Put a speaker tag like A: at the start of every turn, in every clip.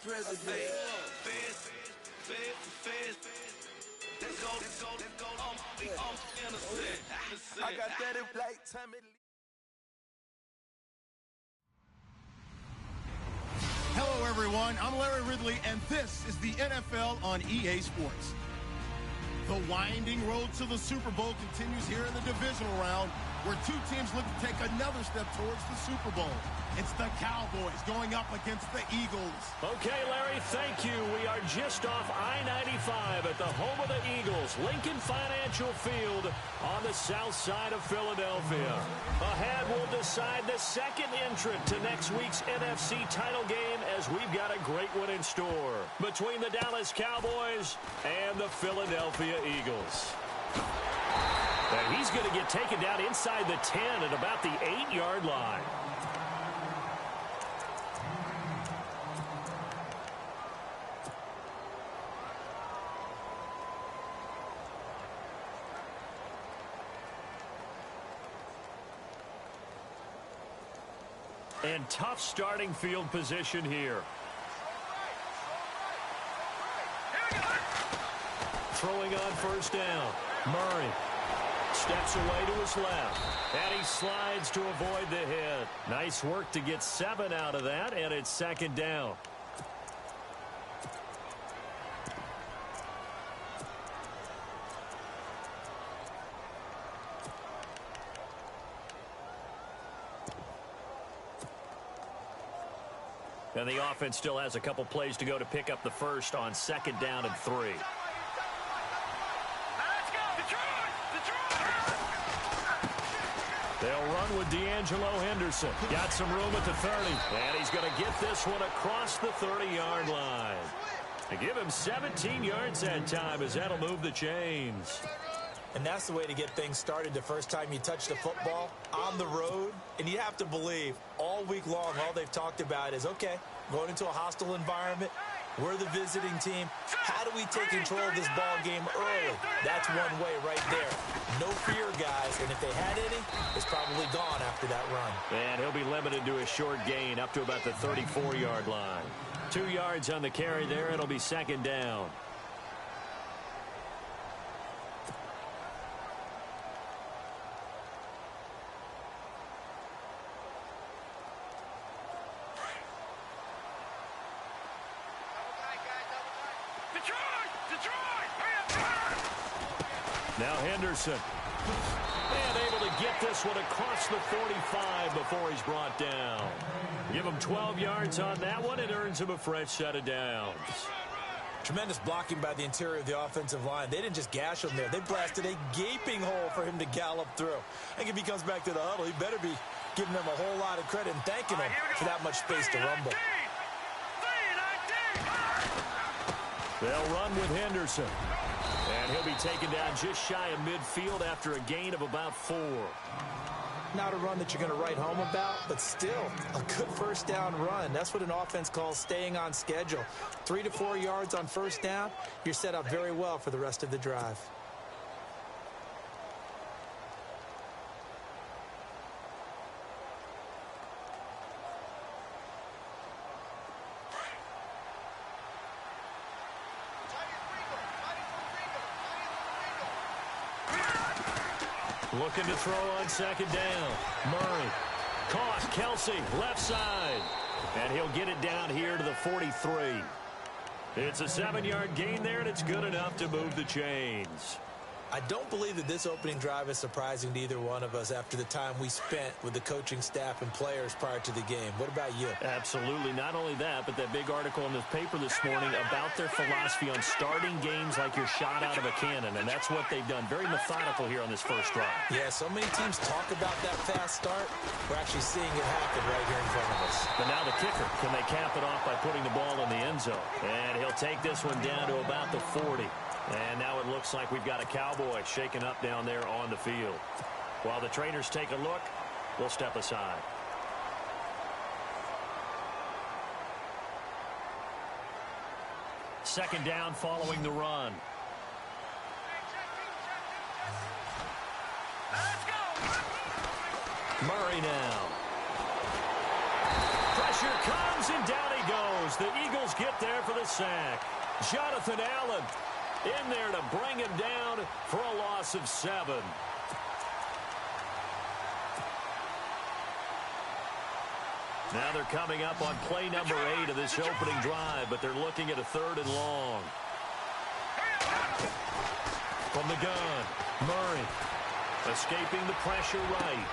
A: president. I got that in like time.
B: Hello, everyone. I'm Larry Ridley, and this is the NFL on EA Sports. The winding road to the Super Bowl continues here in the divisional round, where two teams look to take another step towards the Super Bowl. It's the Cowboys going up against the Eagles.
C: Okay, Larry, thank you. We are just off I-95 at the home of the Eagles, Lincoln Financial Field on the south side of Philadelphia. Ahead, we'll decide the second entrant to next week's NFC title game, as we've got a great one in store between the Dallas Cowboys and the Philadelphia Eagles. And he's going to get taken down inside the 10 at about the 8-yard line. And tough starting field position here. Throwing on first down. Murray steps away to his left. And he slides to avoid the hit. Nice work to get 7 out of that, and it's second down. And the offense still has a couple plays to go to pick up the first on second down and 3. They'll run with D'Angelo Henderson. Got some room at the 30. And he's going to get this one across the 30-yard line. To give him 17 yards that time, as that'll move the chains.
D: And that's the way to get things started the first time you touch the football on the road. And you have to believe all week long, all they've talked about is, okay, going into a hostile environment, we're the visiting team. How do we take control of this ball game early? That's one way right there. No fear, guys. And if they had any, it's probably gone after that run.
C: And he'll be limited to a short gain up to about the 34-yard line. 2 yards on the carry there. It'll be second down. Now Henderson. And able to get this one across the 45 before he's brought down. Give him 12 yards on that one. It earns him a fresh set of downs.
D: Tremendous blocking by the interior of the offensive line. They didn't just gash him there. They blasted a gaping hole for him to gallop through. I think if he comes back to the huddle, he better be giving them a whole lot of credit and thanking them for that much space to rumble.
C: They'll run with Henderson. And he'll be taken down just shy of midfield after a gain of about 4.
D: Not a run that you're going to write home about, but still a good first down run. That's what an offense calls staying on schedule. 3 to 4 yards on first down, you're set up very well for the rest of the drive.
C: Looking to throw on second down. Murray. Caught. Kelsey. Left side. And he'll get it down here to the 43. It's a 7-yard gain there, and it's good enough to move the chains.
D: I don't believe that this opening drive is surprising to either one of us after the time we spent with the coaching staff and players prior to the game. What about you?
C: Absolutely. Not only that, but that big article in the paper this morning about their philosophy on starting games like you're shot out of a cannon, and that's what they've done. Very methodical here on this first drive.
D: Yeah, so many teams talk about that fast start. We're actually seeing it happen right here in front of us.
C: But now the kicker. Can they cap it off by putting the ball in the end zone? And he'll take this one down to about the 40. And now it looks like we've got a Cowboy shaken up down there on the field. While the trainers take a look, we'll step aside. Second down following the run. Murray now. Pressure comes, and down he goes. The Eagles get there for the sack. Jonathan Allen in there to bring him down for a loss of 7. Now they're coming up on play number 8 of this opening drive, but they're looking at a 3rd and long. From the gun, Murray escaping the pressure right.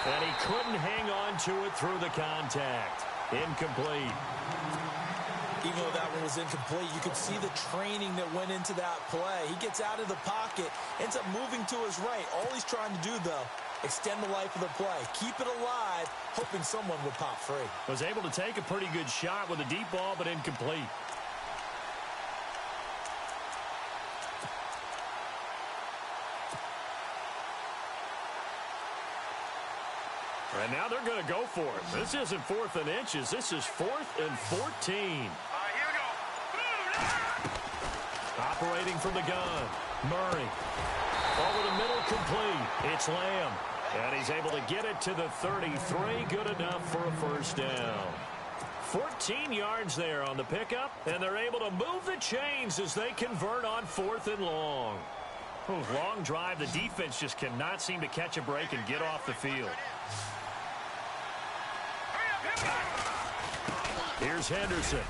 C: And he couldn't hang on to it through the contact. Incomplete.
D: Even though that one was incomplete, you could see the training that went into that play. He gets out of the pocket, ends up moving to his right. All he's trying to do, though, extend the life of the play. Keep it alive, hoping someone would pop free.
C: Was able to take a pretty good shot with a deep ball, but incomplete. And now they're going to go for it. This isn't 4th and inches. This is 4th and 14.
A: Here we go.
C: Operating from the gun. Murray. Over the middle, complete. It's Lamb. And he's able to get it to the 33. Good enough for a first down. 14 yards there on the pickup. And they're able to move the chains as they convert on 4th and long. Long drive. The defense just cannot seem to catch a break and get off the field. Here's Henderson.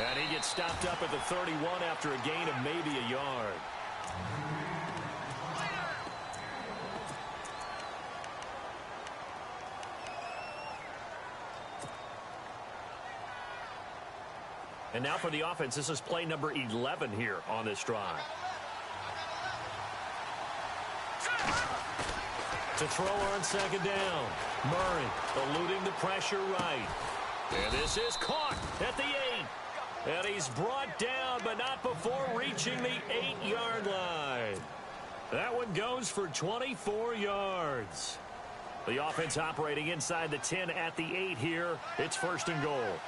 C: And he gets stopped up at the 31 after a gain of maybe a yard. And now for the offense, this is play number 11 here on this drive. To throw on 2nd down. Murray eluding the pressure right. And this is caught at the 8. And he's brought down, but not before reaching the 8-yard line. That one goes for 24 yards. The offense operating inside the 10 at the 8 here. It's 1st and goal.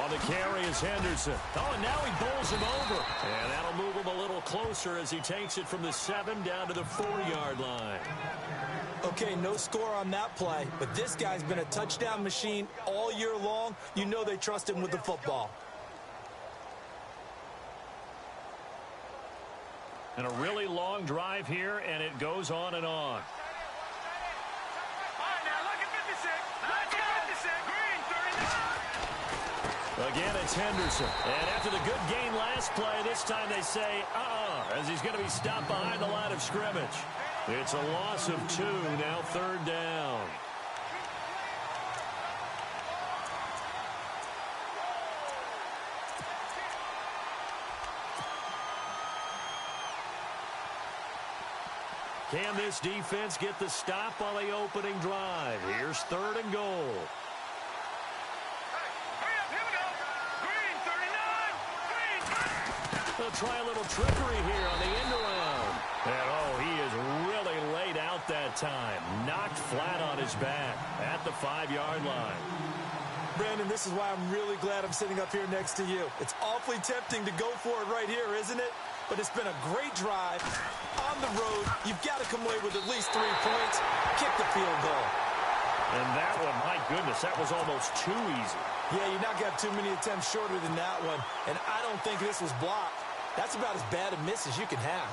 C: On the carry is Henderson. Oh, and now he bowls him over. And that'll move him a little closer as he takes it from the 7 down to the 4-yard line.
D: Okay, no score on that play, but this guy's been a touchdown machine all year long. You know they trust him with the football.
C: And a really long drive here, and it goes on and on. Again, it's Henderson. And after the good gain last play, this time they say, as he's going to be stopped behind the line of scrimmage. It's a loss of 2, now 3rd down. Can this defense get the stop on the opening drive? Here's 3rd and goal. They'll try a little trickery here on the end around. And, he is really laid out that time. Knocked flat on his back at the 5-yard line.
D: Brandon, this is why I'm really glad I'm sitting up here next to you. It's awfully tempting to go for it right here, isn't it? But it's been a great drive. On the road, you've got to come away with at least 3 points. Kick the field goal.
C: And that one, my goodness, that was almost too easy.
D: Yeah, you're not going to have too many attempts shorter than that one. And I don't think this was blocked. That's about as bad a miss as you can have.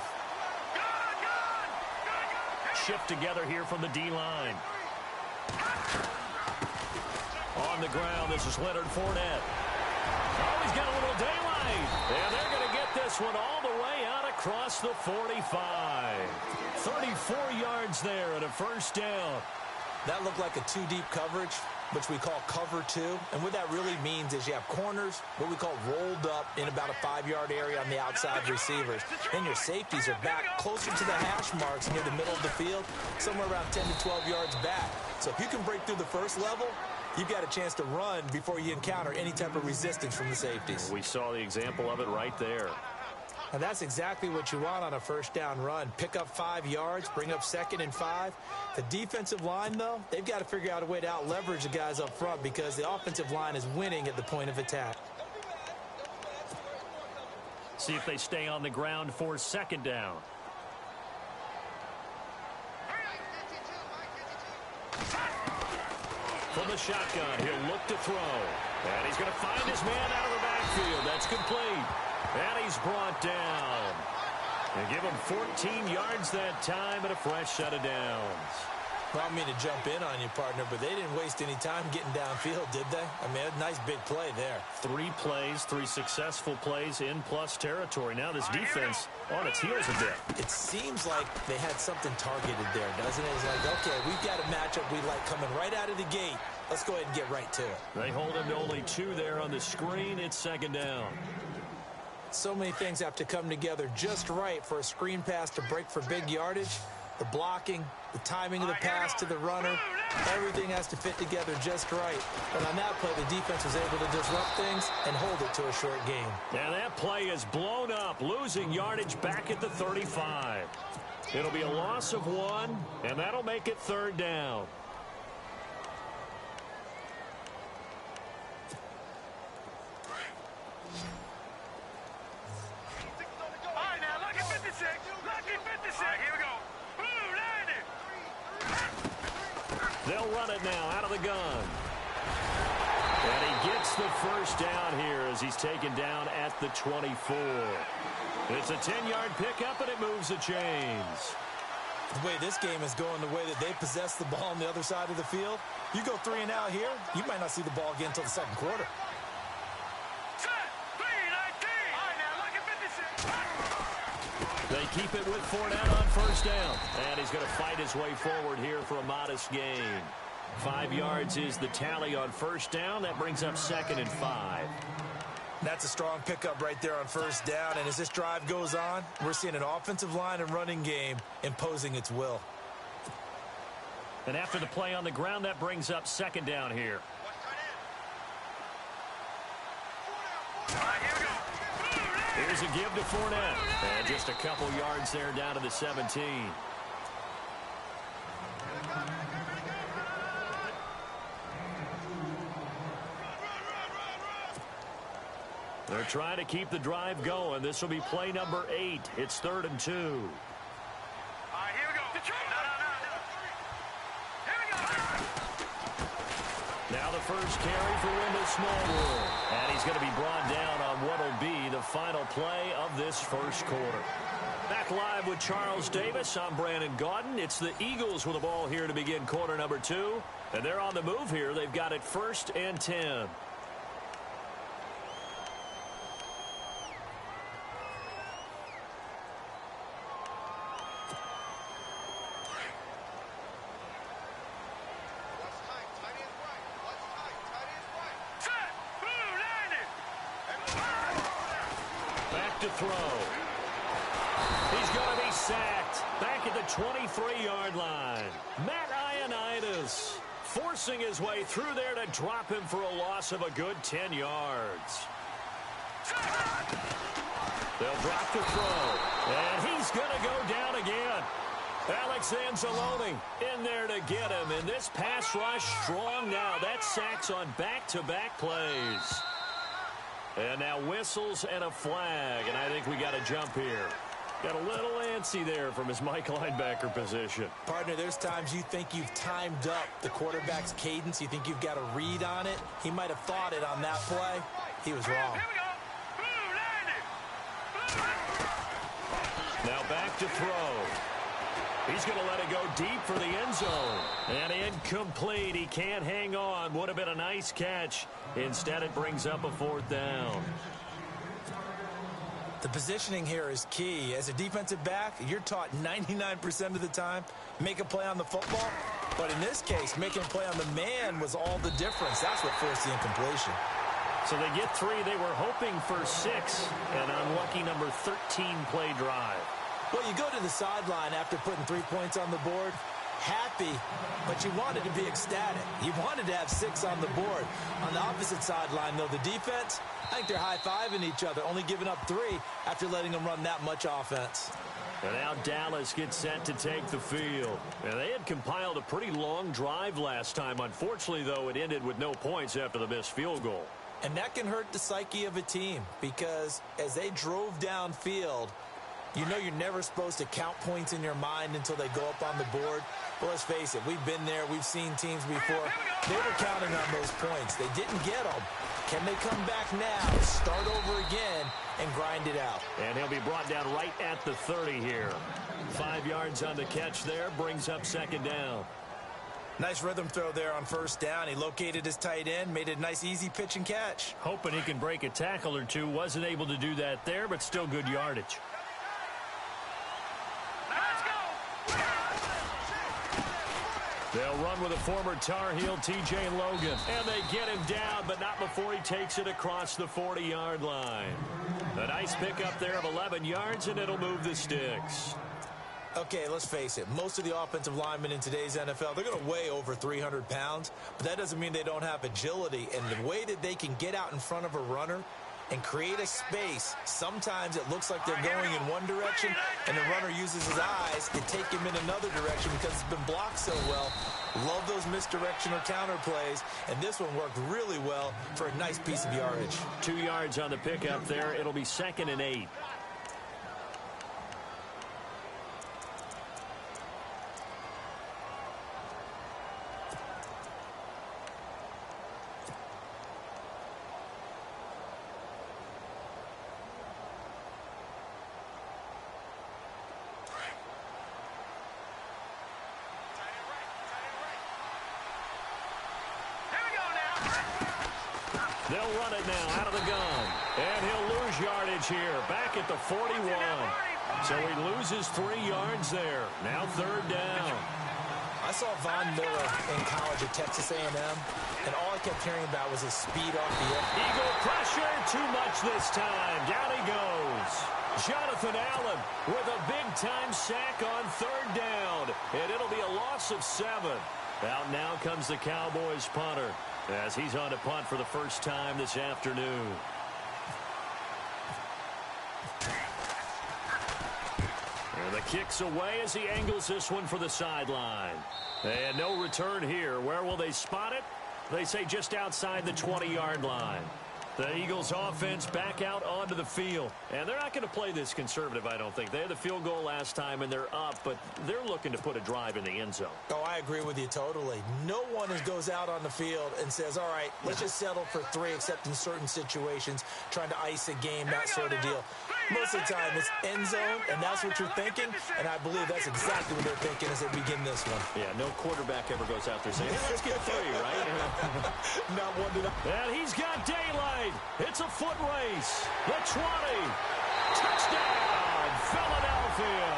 C: Shift together here from the D-line. On the ground, this is Leonard Fournette. Oh, he's got a little daylight. And they're going to get this one all the way out across the 45. 34 yards there and a first down.
D: That looked like a 2-deep coverage, which we call cover 2. And what that really means is you have corners, what we call rolled up in about a 5-yard area on the outside receivers. Then your safeties are back closer to the hash marks near the middle of the field, somewhere around 10 to 12 yards back. So if you can break through the first level, you've got a chance to run before you encounter any type of resistance from the safeties.
C: We saw the example of it right there.
D: And that's exactly what you want on a first down run. Pick up 5 yards, bring up 2nd and 5. The defensive line, though, they've got to figure out a way to out-leverage the guys up front because the offensive line is winning at the point of attack.
C: See if they stay on the ground for 2nd down. From the shotgun, he'll look to throw. And he's going to find his man out of the backfield. That's complete. And he's brought down. And give him 14 yards that time and a fresh set of downs.
D: Well, I don't mean to jump in on you, partner, but they didn't waste any time getting downfield, did they? I mean, a nice big play there.
C: 3 plays, 3 successful plays in plus territory. Now this defense on its heels a bit.
D: It seems like they had something targeted there, doesn't it? It's like, okay, we've got a matchup we like coming right out of the gate. Let's go ahead and get right to it.
C: They hold him to only 2 there on the screen. It's second down.
D: So many things have to come together just right for a screen pass to break for big yardage. The blocking, the timing of the pass to the runner, everything has to fit together just right. But on that play, the defense was able to disrupt things and hold it to a short game.
C: And that play is blown up, losing yardage back at the 35. It'll be a loss of 1, and that'll make it third down.
A: All right, now, lucky 56. Lucky 56. All right, here we go.
C: They'll run it now out of the gun. And he gets the first down here as he's taken down at the 24. It's a 10-yard pickup, and it moves the chains.
D: The way this game is going, the way that they possess the ball on the other side of the field, you go 3 and out here, you might not see the ball again until the second quarter.
C: They keep it with Fournette on first down. And he's going to fight his way forward here for a modest gain. 5 yards is the tally on first down. That brings up 2nd and 5.
D: That's a strong pickup right there on first down. And as this drive goes on, we're seeing an offensive line and running game imposing its will.
C: And after the play on the ground, that brings up 2nd down here. Here's a give to Fournette. And just a couple yards there down to the 17. They're trying to keep the drive going. This will be play number 8. It's 3rd and 2.
A: All right, here we go.
C: Now the first carry for Wendell Smallwood. And he's going to be brought down on what will be the final play of this first quarter. Back live with Charles Davis. I'm Brandon Gaudin. It's the Eagles with the ball here to begin quarter number 2. And they're on the move here. They've got it 1st and 10. To throw. He's going to be sacked back at the 23-yard line. Matt Ioannidis forcing his way through there to drop him for a loss of a good 10 yards. They'll drop the throw, and he's going to go down again. Alex Anzalone in there to get him, and this pass rush strong now. That's sacks on back-to-back plays. And now whistles and a flag, and I think we got a jump here. Got a little antsy there from his Mike linebacker position.
D: Partner, there's times you think you've timed up the quarterback's cadence. You think you've got a read on it. He might have thought it on that play. He was wrong.
C: Now back to throw. He's going to let it go deep for the end zone. And incomplete. He can't hang on. Would have been a nice catch. Instead, it brings up a 4th down.
D: The positioning here is key. As a defensive back, you're taught 99% of the time, make a play on the football. But in this case, making a play on the man was all the difference. That's what forced the incompletion.
C: So they get 3. They were hoping for 6. An unlucky number 13 play drive.
D: Well, you go to the sideline after putting 3 points on the board, happy, but you wanted to be ecstatic. You wanted to have 6 on the board. On the opposite sideline, though, the defense, I think they're high-fiving each other, only giving up 3 after letting them run that much offense.
C: And now Dallas gets set to take the field. And they had compiled a pretty long drive last time. Unfortunately, though, it ended with no points after the missed field goal.
D: And that can hurt the psyche of a team because as they drove downfield, You know you're never supposed to count points in your mind until they go up on the board. But let's face it, we've been there. We've seen teams before. They were counting on those points. They didn't get them. Can they come back now, start over again, and grind it out?
C: And he'll be brought down right at the 30 here. 5 yards on the catch there, brings up second down.
D: Nice rhythm throw there on first down. He located his tight end, made it a nice, easy pitch and catch.
C: Hoping he can break a tackle or two. Wasn't able to do that there, but still good yardage. They'll run with a former Tar Heel, T.J. Logan. And they get him down, but not before he takes it across the 40-yard line. A nice pickup there of 11 yards, and it'll move the sticks.
D: Okay, let's face it. Most of the offensive linemen in today's NFL, they're going to weigh over 300 pounds, but that doesn't mean they don't have agility. And the way that they can get out in front of a runner and create a space, sometimes it looks like they're going in one direction, and the runner uses his eyes to take him in another direction because it's been blocked so well. Love those misdirection or counter plays, and this one worked really well for a nice piece of yardage.
C: 2 yards on the pickup there. It'll be 2nd and 8. They'll run it now out of the gun. And he'll lose yardage here. Back at the 41. So he loses 3 yards there. Now 3rd down.
D: I saw Von Miller in college at Texas A&M, and all I kept hearing about was his speed off the edge.
C: Eagle pressure, too much this time. Down he goes. Jonathan Allen with a big-time sack on 3rd down. And it'll be a loss of 7. Out now comes the Cowboys punter, as he's on to punt for the first time this afternoon. And the kick's away as he angles this one for the sideline. And no return here. Where will they spot it? They say just outside the 20-yard line. The Eagles offense back out onto the field. And they're not going to play this conservative, I don't think. They had the field goal last time, and they're up, but they're looking to put a drive in the end zone.
D: Oh, I agree with you totally. No one goes out on the field and says, all right, let's just settle for 3, except in certain situations, trying to ice a game, that sort of deal. Most of the time, it's end zone, and that's what you're thinking, and I believe that's exactly what they're thinking as they begin this one.
C: Yeah, no quarterback ever goes out there saying, hey, let's get 3, right?
D: Not one to...
C: And he's got daylight. It's a foot race. The 20. Touchdown, Philadelphia.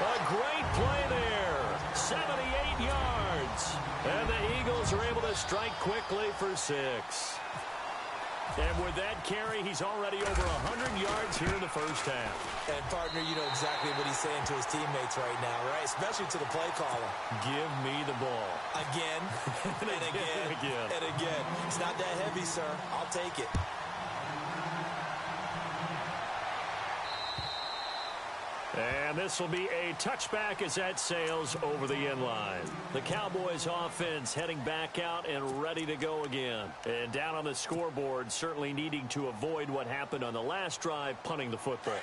C: A great play there. 78 yards. And the Eagles are able to strike quickly for 6. And with that carry, he's already over 100 yards here in the first half.
D: And, partner, you know exactly what he's saying to his teammates right now, right? Especially to the play caller.
C: Give me the ball.
D: Again, and again, and again. It's not that heavy, sir. I'll take it.
C: And this will be a touchback as that sails over the end line. The Cowboys offense heading back out and ready to go again. And down on the scoreboard, certainly needing to avoid what happened on the last drive, punting the football.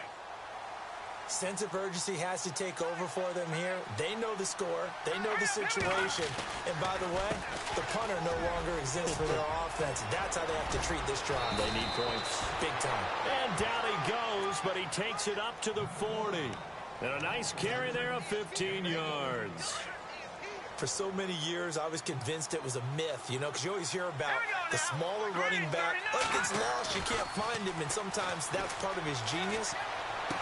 D: Sense of urgency has to take over for them here. They know the score. They know the situation. And by the way, the punter no longer exists for their offense. That's how they have to treat this drive.
C: They need points.
D: Big time.
C: And down he goes, but he takes it up to the 40. And a nice carry there of 15 yards.
D: For so many years, I was convinced it was a myth, you know, because you always hear about the smaller running back. Oh, he gets lost, you can't find him, and sometimes that's part of his genius.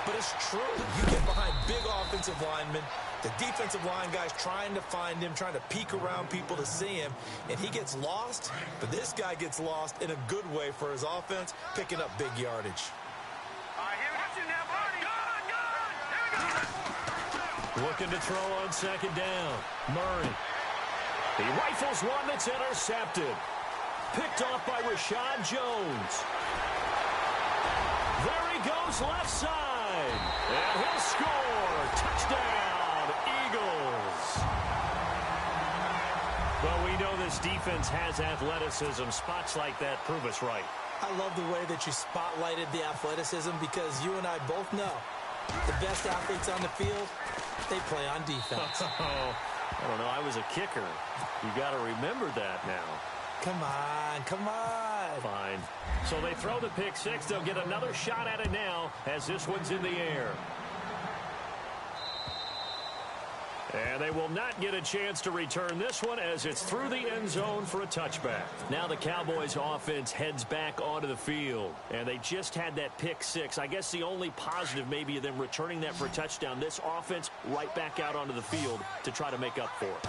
D: But it's true. You get behind big offensive linemen, the defensive line guys trying to find him, trying to peek around people to see him, and he gets lost. But this guy gets lost in a good way for his offense, picking up big yardage.
C: Looking to throw on 2nd down. Murray. He rifles one that's intercepted. Picked off by Rashad Jones. There he goes left side. And he'll score. Touchdown, Eagles. Well, we know this defense has athleticism. Spots like that prove us right.
D: I love the way that you spotlighted the athleticism because you and I both know The best athletes on the field, they play on defense.
C: I don't know. I was a kicker. You got to remember that now.
D: Come on, come on.
C: Fine. So they throw the pick six. They'll get another shot at it now as this one's in the air. And they will not get a chance to return this one as it's through the end zone for a touchback. Now the Cowboys offense heads back onto the field. And they just had that pick six. I guess the only positive maybe of them returning that for a touchdown. This offense right back out onto the field to try to make up for it.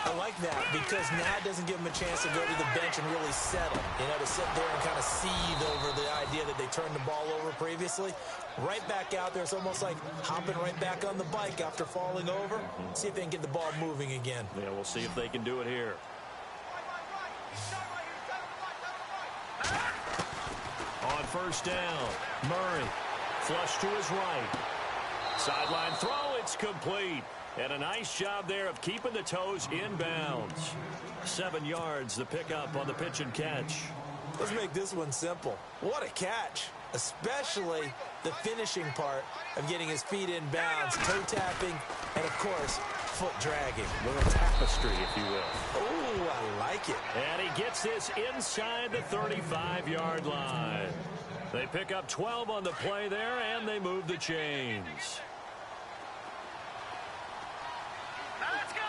D: I like that because now it doesn't give them a chance to go to the bench and really settle. You know, to sit there and kind of seethe over the idea that they turned the ball over previously. Right back out there. It's almost like hopping right back on the bike after falling over. See if they can get the ball moving again.
C: Yeah, we'll see if they can do it here. On first down, Murray. Flush to his right. Sideline throw, it's complete. And a nice job there of keeping the toes in bounds. 7 yards, the pickup on the pitch and catch.
D: Let's make this one simple. What a catch. Especially the finishing part of getting his feet in bounds, toe tapping, and of course, foot dragging.
C: A little tapestry, if you will.
D: Oh, I like it.
C: And he gets this inside the 35-yard line. They pick up 12 on the play there, and they move the chains.
A: Let's go.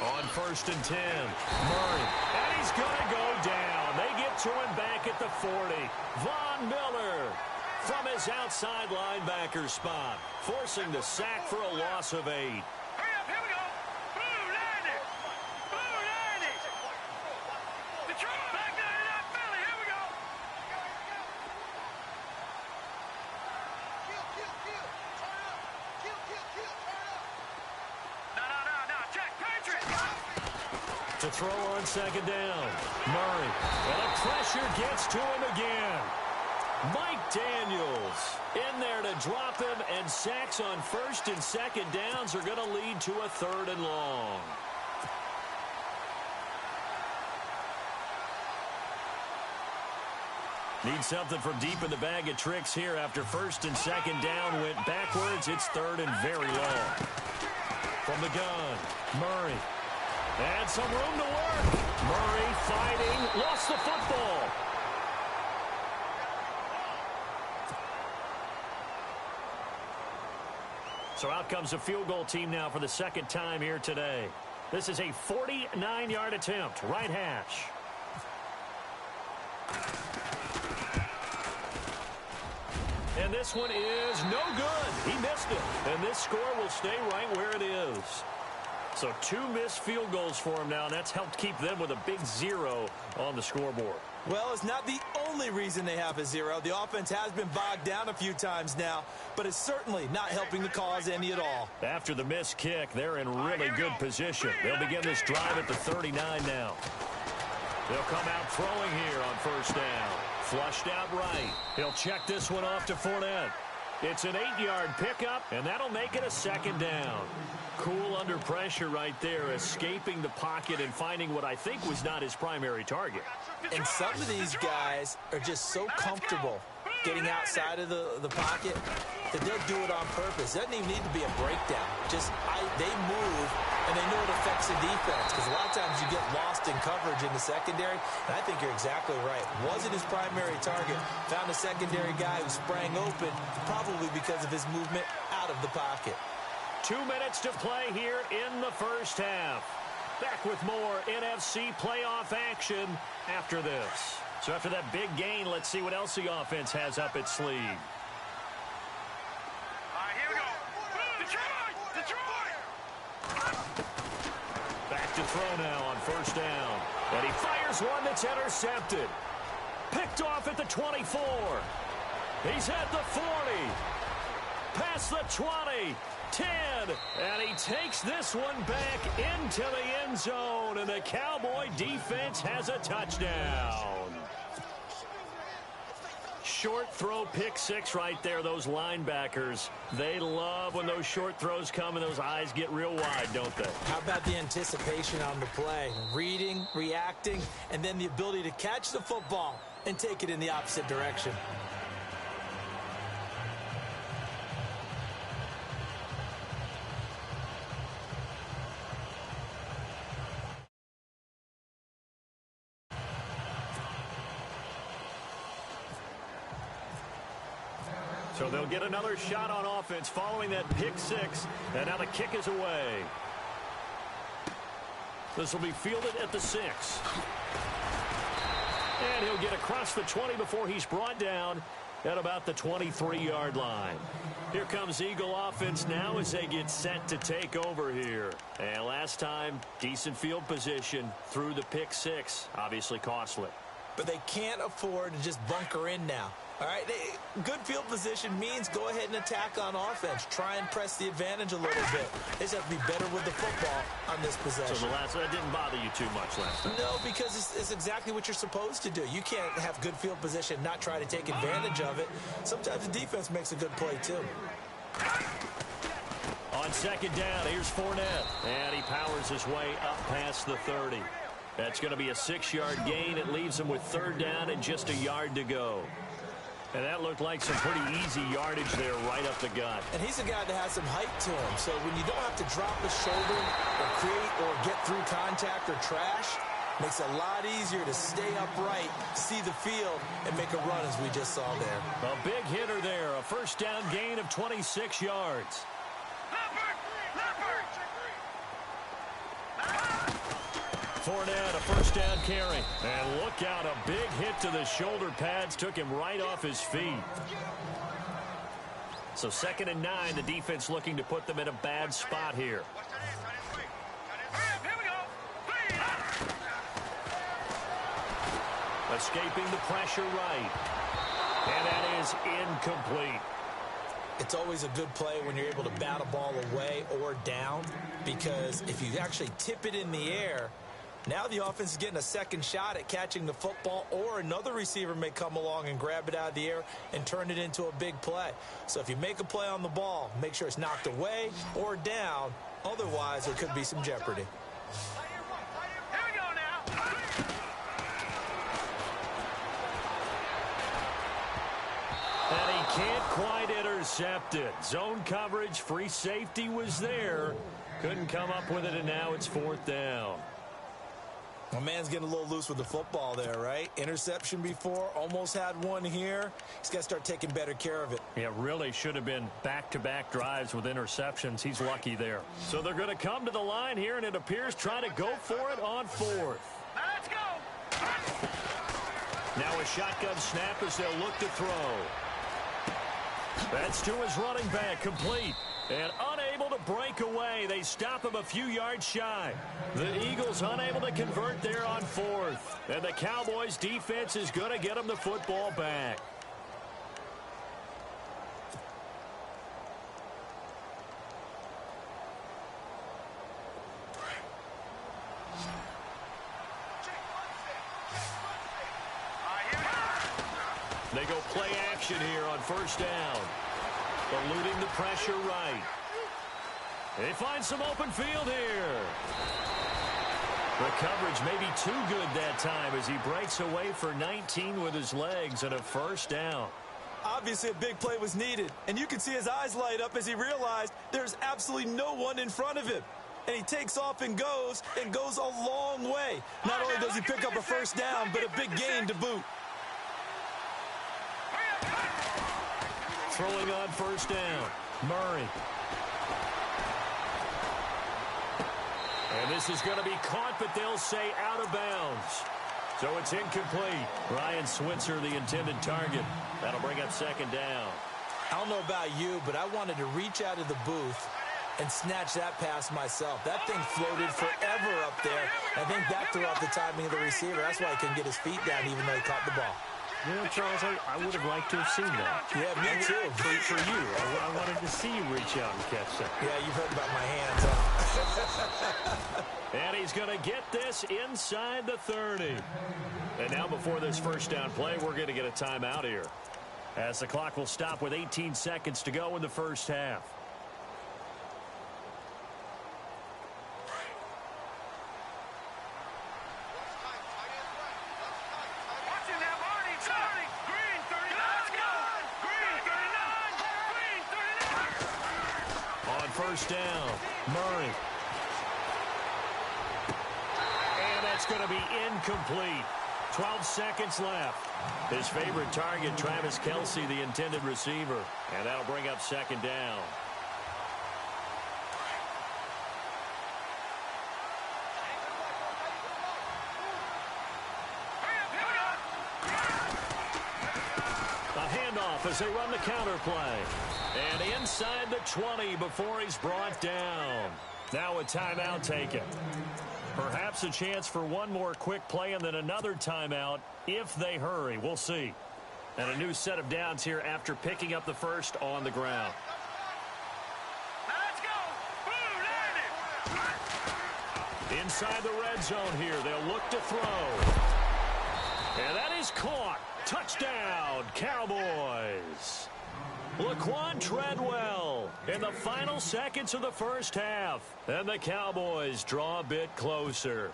C: On first and 10, Murray, and he's going to go down. They get to him back at the 40. Von Miller from his outside linebacker spot, forcing the sack for a loss of 8.
A: Hurry up, here we go. Blue landed. Blue landed. Detroit back there in that Philly. Here we go. No. Check. Patriot.
C: To throw on second down, Murray, and the pressure gets to him again. Mike Daniels in there to drop him, and sacks on first and second downs are going to lead to a 3rd and long. Need something from deep in the bag of tricks here after first and second down went backwards. It's 3rd and very long. From the gun, Murray. And some room to work. Murray fighting, lost the football. So out comes a field goal team now for the second time here today. This is a 49-yard attempt, right hash. And this one is no good. He missed it. And this score will stay right where it is. So 2 missed field goals for him now, and that's helped keep them with a big 0 on the scoreboard.
D: Well, it's not the only reason they have a 0. The offense has been bogged down a few times now, but it's certainly not helping the cause any at all.
C: After the missed kick, they're in really good position. They'll begin this drive at the 39 now. They'll come out throwing here on first down. Flushed out right. He'll check this one off to Fournette. It's an 8-yard pickup, and that'll make it a 2nd down. Cool under pressure right there, escaping the pocket and finding what I think was not his primary target.
D: And some of these guys are just so comfortable getting outside of the pocket that they'll do it on purpose. It doesn't even need to be a breakdown. They move, and they know it affects the defense, because a lot of times you get lost in coverage in the secondary, and I think you're exactly right. Wasn't his primary target. Found a secondary guy who sprang open, probably because of his movement out of the pocket.
C: 2 minutes to play here in the first half. Back with more NFC playoff action after this. So after that big gain, let's see what else the offense has up its sleeve.
A: All right, here we go. Detroit!
C: Back to throw now on first down. And he fires one that's intercepted. Picked off at the 24. He's at the 40. Past the 20. 10, and he takes this one back into the end zone, and the Cowboy defense has a touchdown. Short throw, pick six right there. Those linebackers, they love when those short throws come and those eyes get real wide, don't they?
D: How about the anticipation on the play? Reading, reacting, and then the ability to catch the football and take it in the opposite direction.
C: So they'll get another shot on offense following that pick six. And now the kick is away. This will be fielded at the 6. And he'll get across the 20 before he's brought down at about the 23-yard line. Here comes Eagle offense now as they get set to take over here. And last time, decent field position through the pick six. Obviously costly.
D: But they can't afford to just bunker in now. All right, good field position means go ahead and attack on offense. Try and press the advantage a little bit. They just have to be better with the football on this possession.
C: So that didn't bother you too much last time?
D: No, because it's exactly what you're supposed to do. You can't have good field position, not try to take advantage of it. Sometimes the defense makes a good play, too.
C: On second down, here's Fournette. And he powers his way up past the 30. That's going to be a 6-yard gain. It leaves him with third down and just a yard to go. And that looked like some pretty easy yardage there right up the gut.
D: And he's a guy that has some height to him. So when you don't have to drop a shoulder or create or get through contact or trash, makes it a lot easier to stay upright, see the field, and make a run as we just saw there.
C: A big hitter there. A first down gain of 26 yards. Fournette, a first down carry. And look out, a big hit to the shoulder pads. Took him right off his feet. So 2nd and 9, the defense looking to put them in a bad spot here. Escaping the pressure right. And that is incomplete.
D: It's always a good play when you're able to bat a ball away or down, because if you actually tip it in the air, now the offense is getting a second shot at catching the football, or another receiver may come along and grab it out of the air and turn it into a big play. So if you make a play on the ball, make sure it's knocked away or down. Otherwise, there could be some jeopardy.
A: Here we go now.
C: And he can't quite intercept it. Zone coverage, free safety was there. Couldn't come up with it, and now it's 4th down.
D: My man's getting a little loose with the football there, right? Interception before, almost had one here. He's got to start taking better care of it.
C: Yeah, really should have been back-to-back drives with interceptions. He's lucky there. So they're going to come to the line here, and it appears trying to go for it on 4th.
A: Now let's go.
C: Now a shotgun snap as they'll look to throw. That's to his running back, complete. And unable to break away. They stop him a few yards shy. The Eagles unable to convert there on 4th. And the Cowboys defense is going to get them the football back. They go play action here on first down. Eluding the pressure right. They find some open field here. The coverage may be too good that time as he breaks away for 19 with his legs and a first down.
D: Obviously, a big play was needed, and you can see his eyes light up as he realized there's absolutely no one in front of him. And he takes off and goes a long way. Not only does he pick up a first down, but a big gain to boot.
C: Throwing on first down, Murray. And this is going to be caught, but they'll say out of bounds. So it's incomplete. Ryan Switzer, the intended target. That'll bring up second down.
D: I don't know about you, but I wanted to reach out of the booth and snatch that pass myself. That thing floated forever up there. I think that threw off the timing of the receiver. That's why he couldn't get his feet down even though he caught the ball.
C: You know, Charles, I would have liked to have seen that.
D: Yeah, me too.
C: For you. I wanted to see you reach out and catch that.
D: Yeah, you've heard about my hands, huh?
C: And he's going to get this inside the 30. And now before this first down play, we're going to get a timeout here, as the clock will stop with 18 seconds to go in the first half. First down, Murray. And that's going to be incomplete. 12 seconds left. His favorite target, Travis Kelce, the intended receiver. And that'll bring up second down. A handoff as they run the counter play. And inside the 20 before he's brought down. Now a timeout taken. Perhaps a chance for one more quick play and then another timeout if they hurry. We'll see. And a new set of downs here after picking up the first on the ground.
A: Let's go. Blue landed.
C: Inside the red zone here. They'll look to throw. And that is caught. Touchdown, Cowboys. Laquan Treadwell in the final seconds of the first half. And the Cowboys draw a bit closer.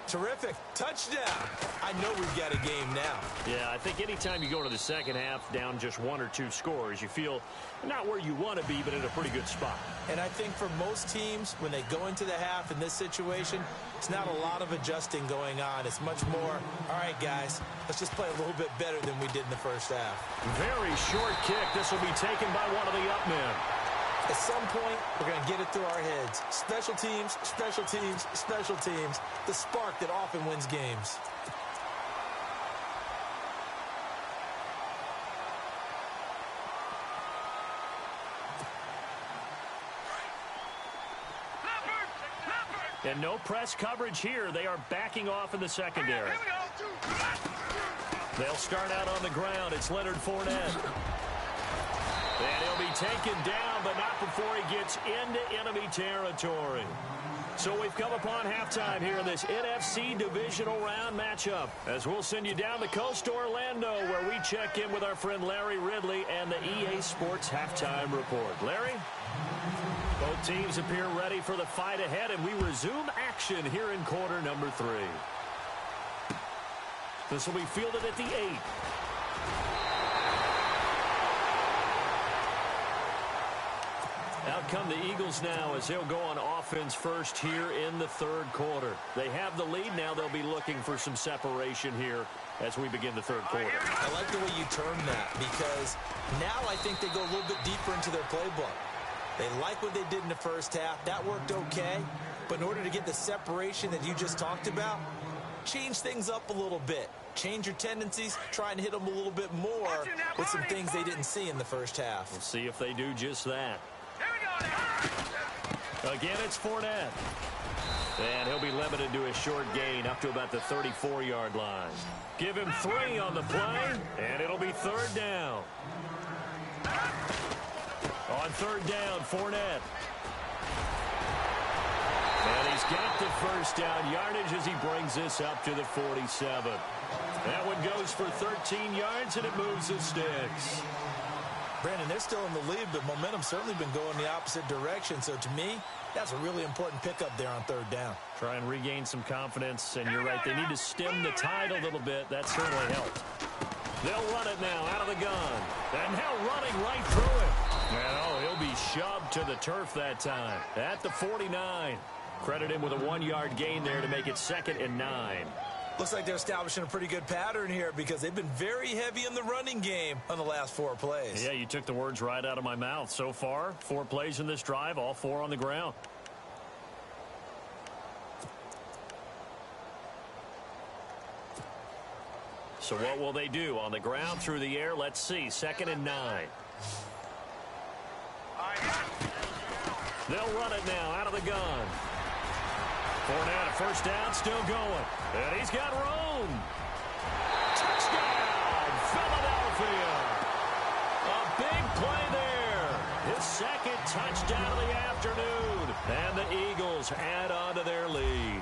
D: Terrific. Touchdown. I know we've got a game now.
C: Yeah, I think anytime you go into the second half down just 1 or 2 scores, you feel not where you want to be, but in a pretty good spot.
D: And I think for most teams, when they go into the half in this situation, it's not a lot of adjusting going on. It's much more, all right, guys, let's just play a little bit better than we did in the first half.
C: Very short kick. This will be taken by one of the up men.
D: At some point, we're going to get it through our heads. Special teams, special teams, special teams. The spark that often wins games.
C: And no press coverage here. They are backing off in the secondary.
A: Here we go.
C: They'll start out on the ground. It's Leonard Fournette. And he'll be taken down, but not before he gets into enemy territory. So we've come upon halftime here in this NFC divisional round matchup, as we'll send you down the coast to Orlando, where we check in with our friend Larry Ridley and the EA Sports Halftime Report. Larry? Both teams appear ready for the fight ahead, and we resume action here in quarter number 3. This will be fielded at the 8. Out come the Eagles now as they'll go on offense first here in the third quarter. They have the lead. Now they'll be looking for some separation here as we begin the third quarter.
D: I like the way you term that, because now I think they go a little bit deeper into their playbook. They like what they did in the first half. That worked okay. But in order to get the separation that you just talked about, change things up a little bit. Change your tendencies. Try and hit them a little bit more with some things they didn't see in the first half.
C: We'll see if they do just that.
A: Here we go now.
C: Again, it's Fournette. And he'll be limited to a short gain up to about the 34-yard line. Give him 3 on the play, and it'll be third down. On third down, Fournette. And he's got the first down yardage as he brings this up to the 47. That one goes for 13 yards, and it moves the sticks.
D: Brandon, they're still in the lead, but momentum's certainly been going the opposite direction. So to me, that's a really important pickup there on third down.
C: Try and regain some confidence, and you're right. They need to stem the tide a little bit. That certainly helped. They'll run it now out of the gun. And now running right through it. And he'll be shoved to the turf that time at the 49. Credit him with a 1-yard gain there to make it 2nd and 9.
D: Looks like they're establishing a pretty good pattern here, because they've been very heavy in the running game on the last 4 plays.
C: Yeah, you took the words right out of my mouth. So far, 4 plays in this drive, all 4 on the ground. So what will they do? On the ground, through the air, let's see. 2nd and 9. They'll run it now out of the gun. Fournette, a first down, still going. And he's got room. Touchdown, Philadelphia. A big play there. His 2nd touchdown of the afternoon. And the Eagles add on to their lead.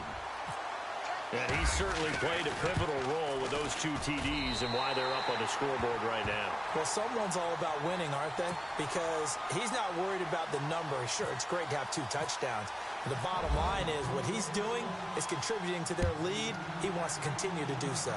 C: And he certainly played a pivotal role with those 2 TDs and why they're up on the scoreboard right now.
D: Well, someone's all about winning, aren't they? Because he's not worried about the number. Sure, it's great to have 2 touchdowns. But the bottom line is what he's doing is contributing to their lead. He wants to continue to do so.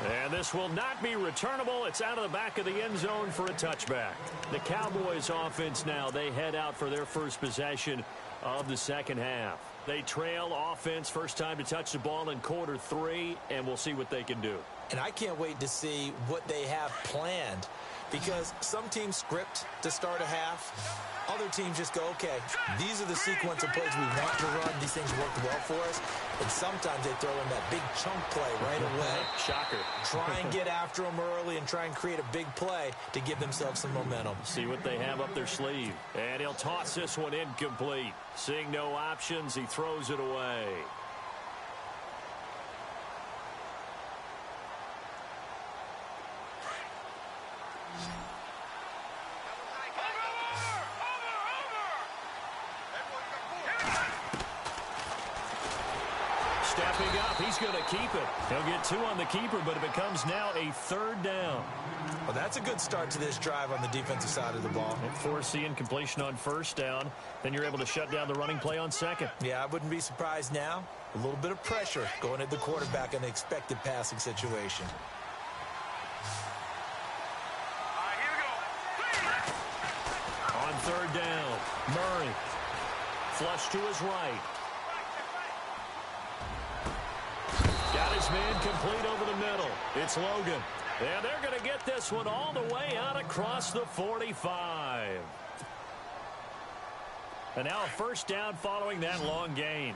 C: And this will not be returnable. It's out of the back of the end zone for a touchback. The Cowboys offense now, they head out for their first possession of the second half. They trail offense first time to touch the ball in quarter 3, and we'll see what they can do.
D: And I can't wait to see what they have planned, because some teams script to start a half. Other teams just go, okay, these are the sequence of plays we want to run. These things worked well for us. And sometimes they throw in that big chunk play right away.
C: Shocker.
D: Try and get after them early and try and create a big play to give themselves some momentum.
C: See what they have up their sleeve. And he'll toss this one incomplete. Seeing no options, he throws it away. Stepping up, he's going to keep it. He'll get 2 on the keeper, but it becomes now a 3rd down.
D: Well, that's a good start to this drive on the defensive side of the ball.
C: Force the incompletion on 1st down. Then you're able to shut down the running play on 2nd.
D: Yeah, I wouldn't be surprised now. A little bit of pressure going at the quarterback in the expected passing situation.
C: On 3rd down, Murray. Flush to his right. Got his man complete over the middle. It's Logan. And they're going to get this one all the way out across the 45. And now a 1st down following that long gain.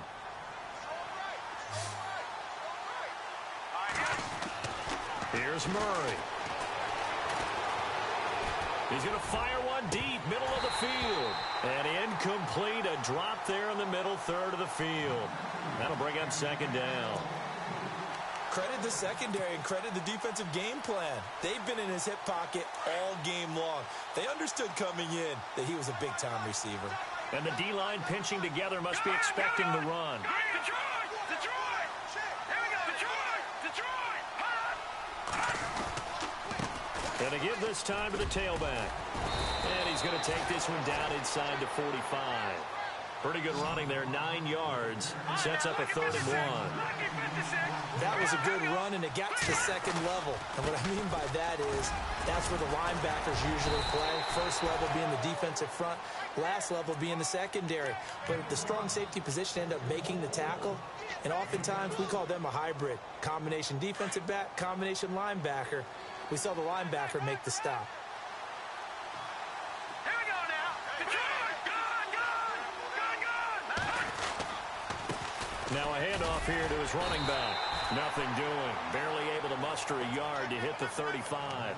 C: Here's Murray. He's going to fire one deep, middle of the field. And incomplete, a drop there in the middle 3rd of the field. That'll bring up 2nd down.
D: Credit the secondary and credit the defensive game plan. They've been in his hip pocket all game long. They understood coming in that he was a big-time receiver.
C: And the D-line pinching together must be expecting the run. And to give this time to the tailback. And he's going to take this one down inside the 45. Pretty good running there, 9 yards. Sets up a 3rd and 1.
D: That was a good run, and it got to the 2nd level. And what I mean by that is that's where the linebackers usually play. First level being the defensive front, last level being the secondary. But the strong safety position ended up making the tackle, and oftentimes we call them a hybrid. Combination defensive back, combination linebacker. We saw the linebacker make the stop.
C: Now a handoff here to his running back. Nothing doing. Barely able to muster a yard to hit the 35.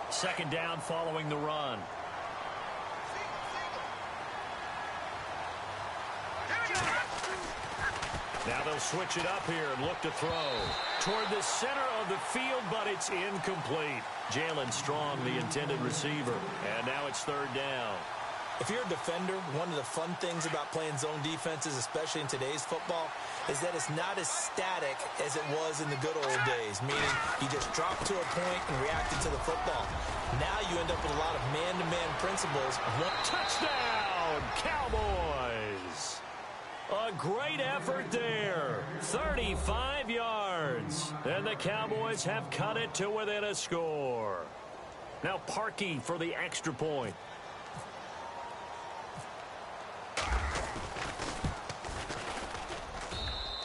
C: Second down following the run. Now they'll switch it up here and look to throw. Toward the center of the field, but it's incomplete. Jalen Strong, the intended receiver. And now it's 3rd down.
D: If you're a defender, one of the fun things about playing zone defenses, especially in today's football, is that it's not as static as it was in the good old days, meaning you just dropped to a point and reacted to the football. Now you end up with a lot of man-to-man principles. Touchdown, Cowboys!
C: A great effort there. 35 yards. And the Cowboys have cut it to within a score. Now Parkey for the extra point.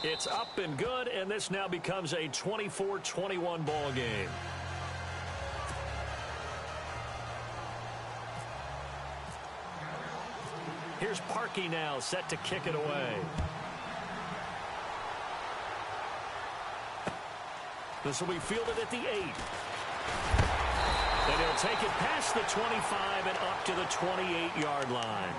C: It's up and good, and this now becomes a 24-21 ball game. Here's Parkey now, set to kick it away. This will be fielded at the 8. And he'll take it past the 25 and up to the 28-yard line.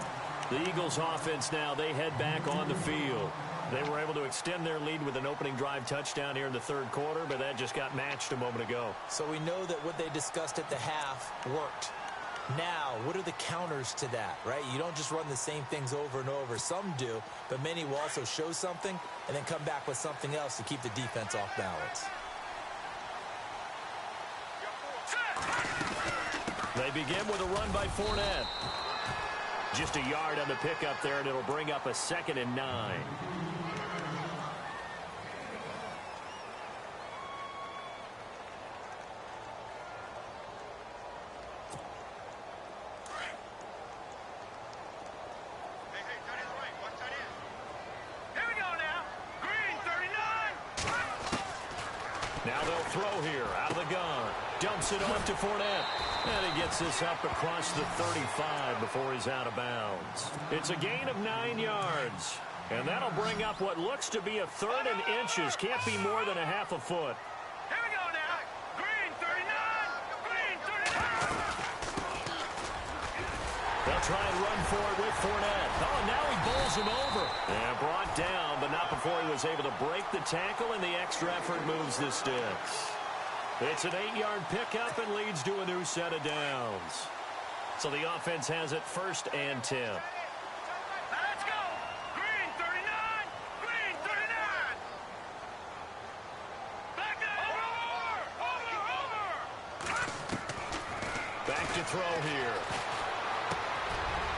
C: The Eagles offense now, they head back on the field. They were able to extend their lead with an opening drive touchdown here in the 3rd quarter, but that just got matched a moment ago.
D: So we know that what they discussed at the half worked. Now, what are the counters to that, right? You don't just run the same things over and over. Some do, but many will also show something and then come back with something else to keep the defense off balance.
C: They begin with a run by Fournette. Just a yard on the pickup there, and it'll bring up a 2nd and 9. Now they'll throw here out of the gun. Dumps it off to Fournette. And he gets this up across the 35 before he's out of bounds. It's a gain of 9 yards. And that'll bring up what looks to be a 3rd and inches. Can't be more than a half a foot.
A: Here we go now. Green 39. Green 39.
C: They'll try and run for it with Fournette. Oh, and now he bowls him over. And brought down, but not before he was able to break the tackle, and the extra effort moves the sticks. It's an 8-yard pickup and leads to a new set of downs. So the offense has it 1st and 10.
A: Let's go. Green 39. Green 39. Back there. Over.
C: Back to throw here.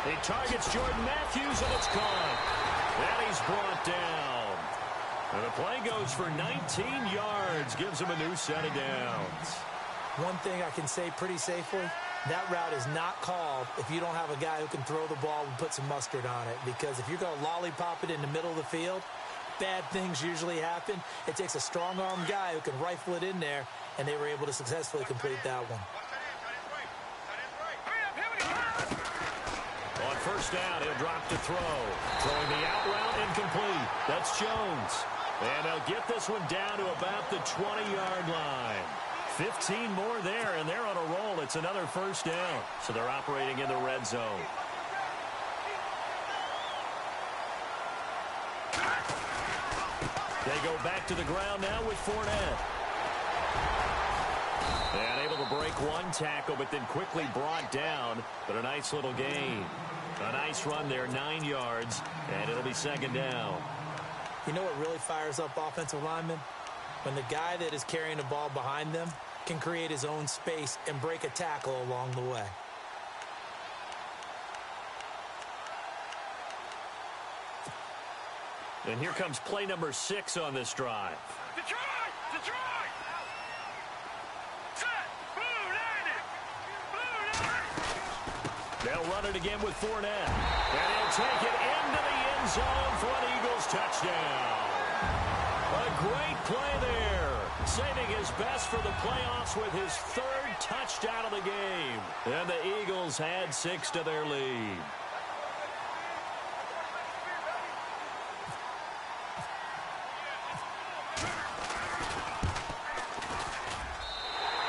C: He targets Jordan Matthews, and it's caught. And he's brought down. And the play goes for 19 yards, gives him a new set of downs.
D: One thing I can say pretty safely, that route is not called if you don't have a guy who can throw the ball and put some mustard on it. Because if you're going to lollipop it in the middle of the field, bad things usually happen. It takes a strong-armed guy who can rifle it in there, and they were able to successfully complete that one.
C: On 1st down, he'll drop to throw. Throwing the out route incomplete. That's Jones. And they'll get this one down to about the 20-yard line. 15 more there, and they're on a roll. It's another 1st down. So they're operating in the red zone. They go back to the ground now with Fournette. And able to break one tackle, but then quickly brought down. But a nice little gain. A nice run there, 9 yards, and it'll be 2nd down.
D: You know what really fires up offensive linemen? When the guy that is carrying the ball behind them can create his own space and break a tackle along the way.
C: And here comes play number 6 on this drive.
A: Detroit! Detroit! Set! Blue landing! Blue landing!
C: They'll run it again with Fournette. And he'll take it into the end zone for an Eagles touchdown. A great play there. Saving his best for the playoffs with his 3rd touchdown of the game. And the Eagles add 6 to their lead.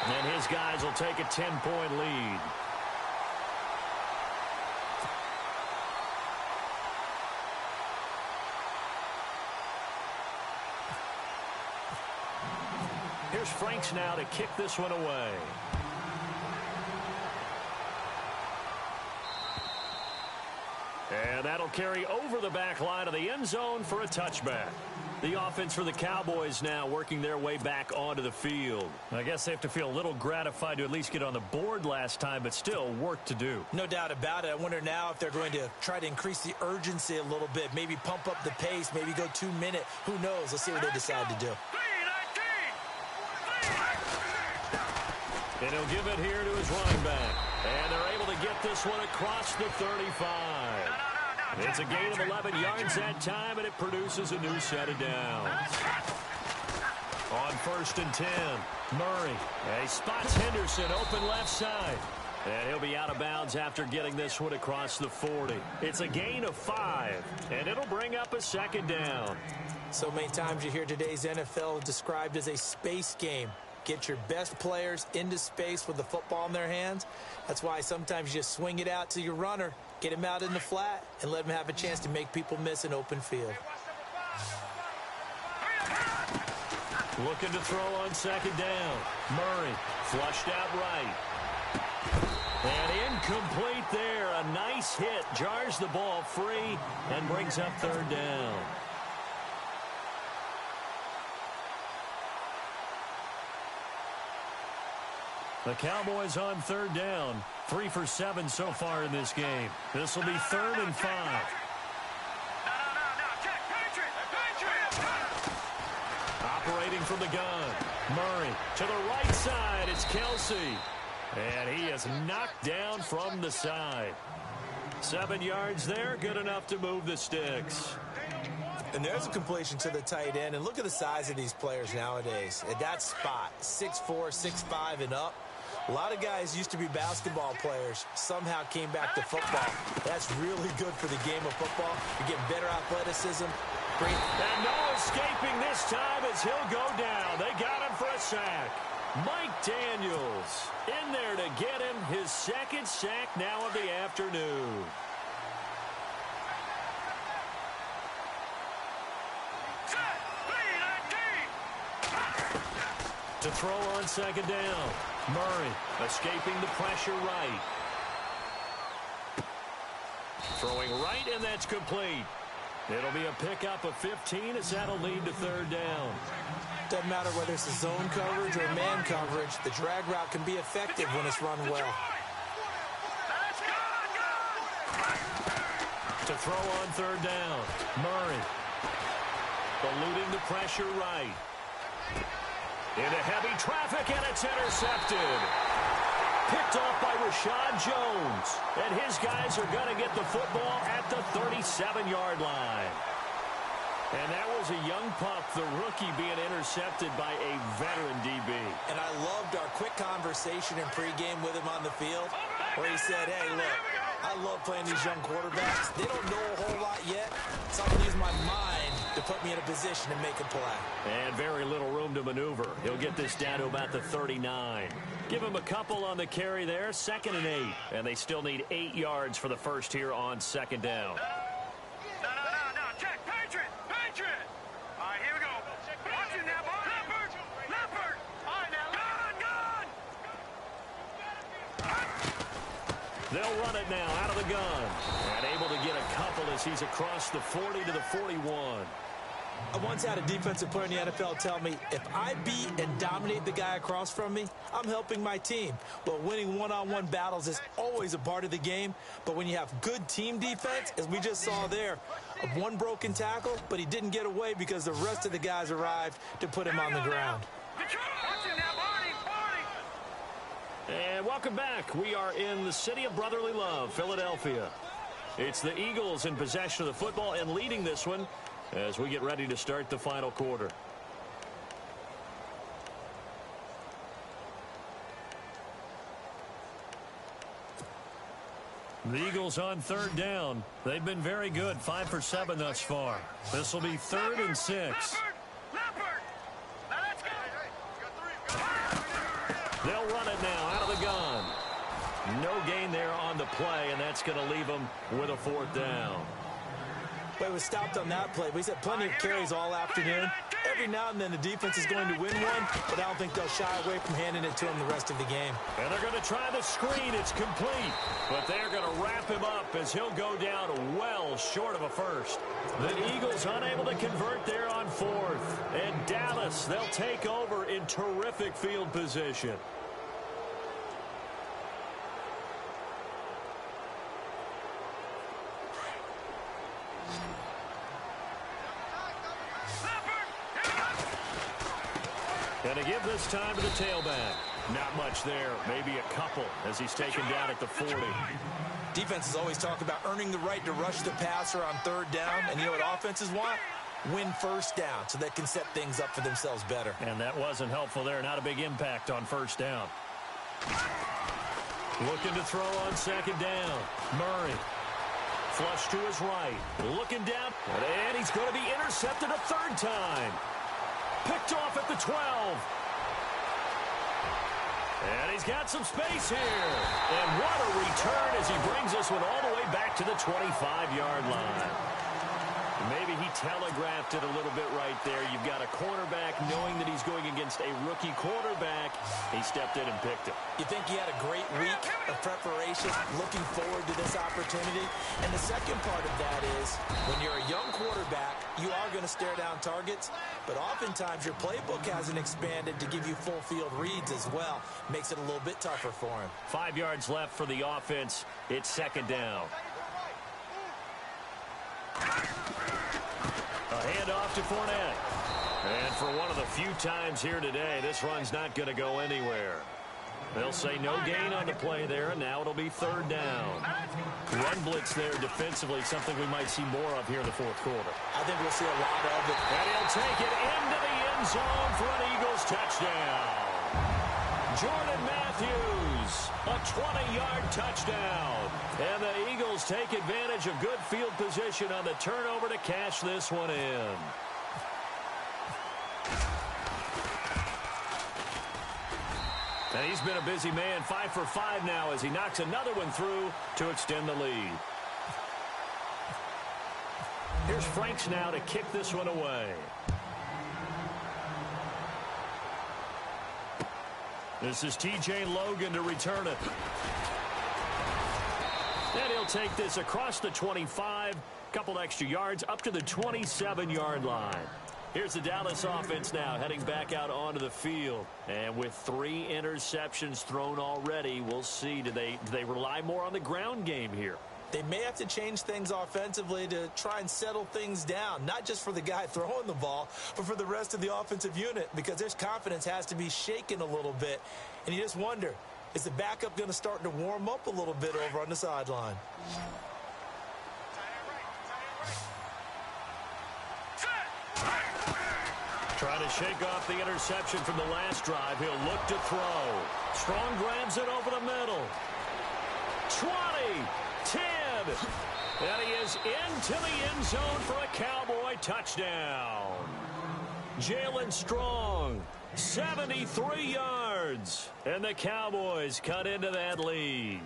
C: And his guys will take a 10-point lead. Here's Franks now to kick this one away. And that'll carry over the back line of the end zone for a touchback. The offense for the Cowboys now working their way back onto the field. I guess they have to feel a little gratified to at least get on the board last time, but still work to do.
D: No doubt about it. I wonder now if they're going to try to increase the urgency a little bit, maybe pump up the pace, maybe go 2-minute. Who knows? Let's see what they decide to do.
C: And he'll give it here to his running back. And they're able to get this one across the 35. It's a gain of 11 yards that time, and it produces a new set of downs. On 1st and 10, Murray. He spots Henderson open left side. And he'll be out of bounds after getting this one across the 40. It's a gain of 5, and it'll bring up a 2nd down.
D: So many times you hear today's NFL described as a space game. Get your best players into space with the football in their hands. That's why sometimes you just swing it out to your runner, get him out in the flat, and let him have a chance to make people miss an open field.
C: Looking to throw on 2nd down. Murray flushed out right. And incomplete there. A nice hit. Jars the ball free and brings up 3rd down. The Cowboys on 3rd down. 3 for 7 so far in this game. This will be 3rd and 5. Operating from the gun. Murray to the right side. It's Kelsey. And he is knocked down from the side. 7 yards there. Good enough to move the sticks.
D: And there's a completion to the tight end. And look at the size of these players nowadays. At that spot, 6'4", 6'5", and up. A lot of guys used to be basketball players, somehow came back to football. That's really good for the game of football. You're getting better athleticism. Great.
C: And no escaping this time as he'll go down. They got him for a sack. Mike Daniels in there to get him his second sack now of the afternoon. To throw on second down. Murray escaping the pressure right. Throwing right, and that's complete. It'll be a pickup of 15 as that'll lead to third down.
D: Doesn't matter whether it's a zone coverage or man coverage, the drag route can be effective when it's run well.
C: To throw on third down. Murray eluding the pressure right. Into heavy traffic, and it's intercepted. Picked off by Rashad Jones. And his guys are going to get the football at the 37-yard line. And that was a young pup, the rookie, being intercepted by a veteran DB.
D: And I loved our quick conversation in pregame with him on the field, where he said, hey, look, I love playing these young quarterbacks. They don't know a whole lot yet, so I can use my mind to put me in a position to make a play.
C: And very little room to maneuver. He'll get this down to about the 39. Give him a couple on the carry there, 2nd and 8. And they still need 8 yards for the first here on second down.
A: No, check, Patriot. All right, here we go. Watch it now, boy. Leopard. All right, now, gun.
C: They'll run it now out of the gun. And able to get a couple as he's across the 40 to the 41.
D: I once had a defensive player in the NFL tell me, if I beat and dominate the guy across from me, I'm helping my team. Well, winning one-on-one battles is always a part of the game, but when you have good team defense, as we just saw there, one broken tackle, but he didn't get away because the rest of the guys arrived to put him on the ground.
A: Watch it now, Barney.
C: And welcome back. We are in the city of brotherly love, Philadelphia. It's the Eagles in possession of the football and leading this one as we get ready to start the final quarter. The Eagles on third down. They've been very good, 5 for 7 thus far. This will be 3rd and 6. They'll run it now out of the gun. No gain there on the play, and that's going to leave them with a 4th down.
D: But it was stopped on that play. We've had plenty of carries all afternoon. Every now and then the defense is going to win one, but I don't think they'll shy away from handing it to him the rest of the game.
C: And they're going to try the screen. It's complete. But they're going to wrap him up as he'll go down well short of a first. The Eagles unable to convert there on 4th. And Dallas, they'll take over in terrific field position. And to give this time to the tailback. Not much there. Maybe a couple as he's taken down at the 40.
D: Defenses always talk about earning the right to rush the passer on third down. And you know what offenses want? Win first down so they can set things up for themselves better.
C: And that wasn't helpful there. Not a big impact on first down. Looking to throw on second down. Murray. Flush to his right. Looking down. And he's going to be intercepted a 3rd time. Picked off at the 12. And he's got some space here. And what a return as he brings this one all the way back to the 25-yard line. Maybe he telegraphed it a little bit right there. You've got a cornerback knowing that he's going against a rookie quarterback. He stepped in and picked it.
D: You think he had a great week of preparation, looking forward to this opportunity? And the second part of that is, when you're a young quarterback, you are going to stare down targets, but oftentimes your playbook hasn't expanded to give you full field reads as well. Makes it a little bit tougher for him.
C: 5 yards left for the offense. It's 2nd down. A handoff to Fournette. And for one of the few times here today, this run's not going to go anywhere. They'll say no gain on the play there, and now it'll be third down. Run blitz there defensively, something we might see more of here in the fourth quarter.
D: I think we'll see a lot of it.
C: And he'll take it into the end zone for an Eagles touchdown. Jordan Matthews, a 20-yard touchdown. And the Eagles take advantage of good field position on the turnover to cash this one in. And he's been a busy man, 5 for 5 now as he knocks another one through to extend the lead. Here's Franks now to kick this one away. This is T.J. Logan to return it. And he'll take this across the 25, couple extra yards up to the 27-yard line. Here's the Dallas offense now heading back out onto the field. And with 3 interceptions thrown already, we'll see. Do they rely more on the ground game here?
D: They may have to change things offensively to try and settle things down, not just for the guy throwing the ball, but for the rest of the offensive unit, because their confidence has to be shaken a little bit. And you just wonder, is the backup going to start to warm up a little bit over on the sideline?
C: Trying to shake off the interception from the last drive. He'll look to throw. Strong grabs it over the middle. 20, 10. And he is into the end zone for a Cowboy touchdown. Jalen Strong, 73 yards. And the Cowboys cut into that lead.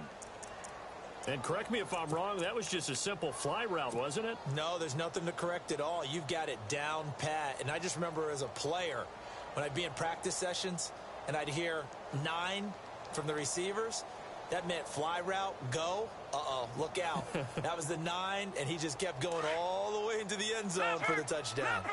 C: And correct me if I'm wrong, that was just a simple fly route, wasn't it?
D: No, there's nothing to correct at all. You've got it down pat. And I just remember as a player, when I'd be in practice sessions and I'd hear 9 from the receivers, that meant fly route, go. Uh-oh, look out. That was the 9, and he just kept going all the way into the end zone for the touchdown.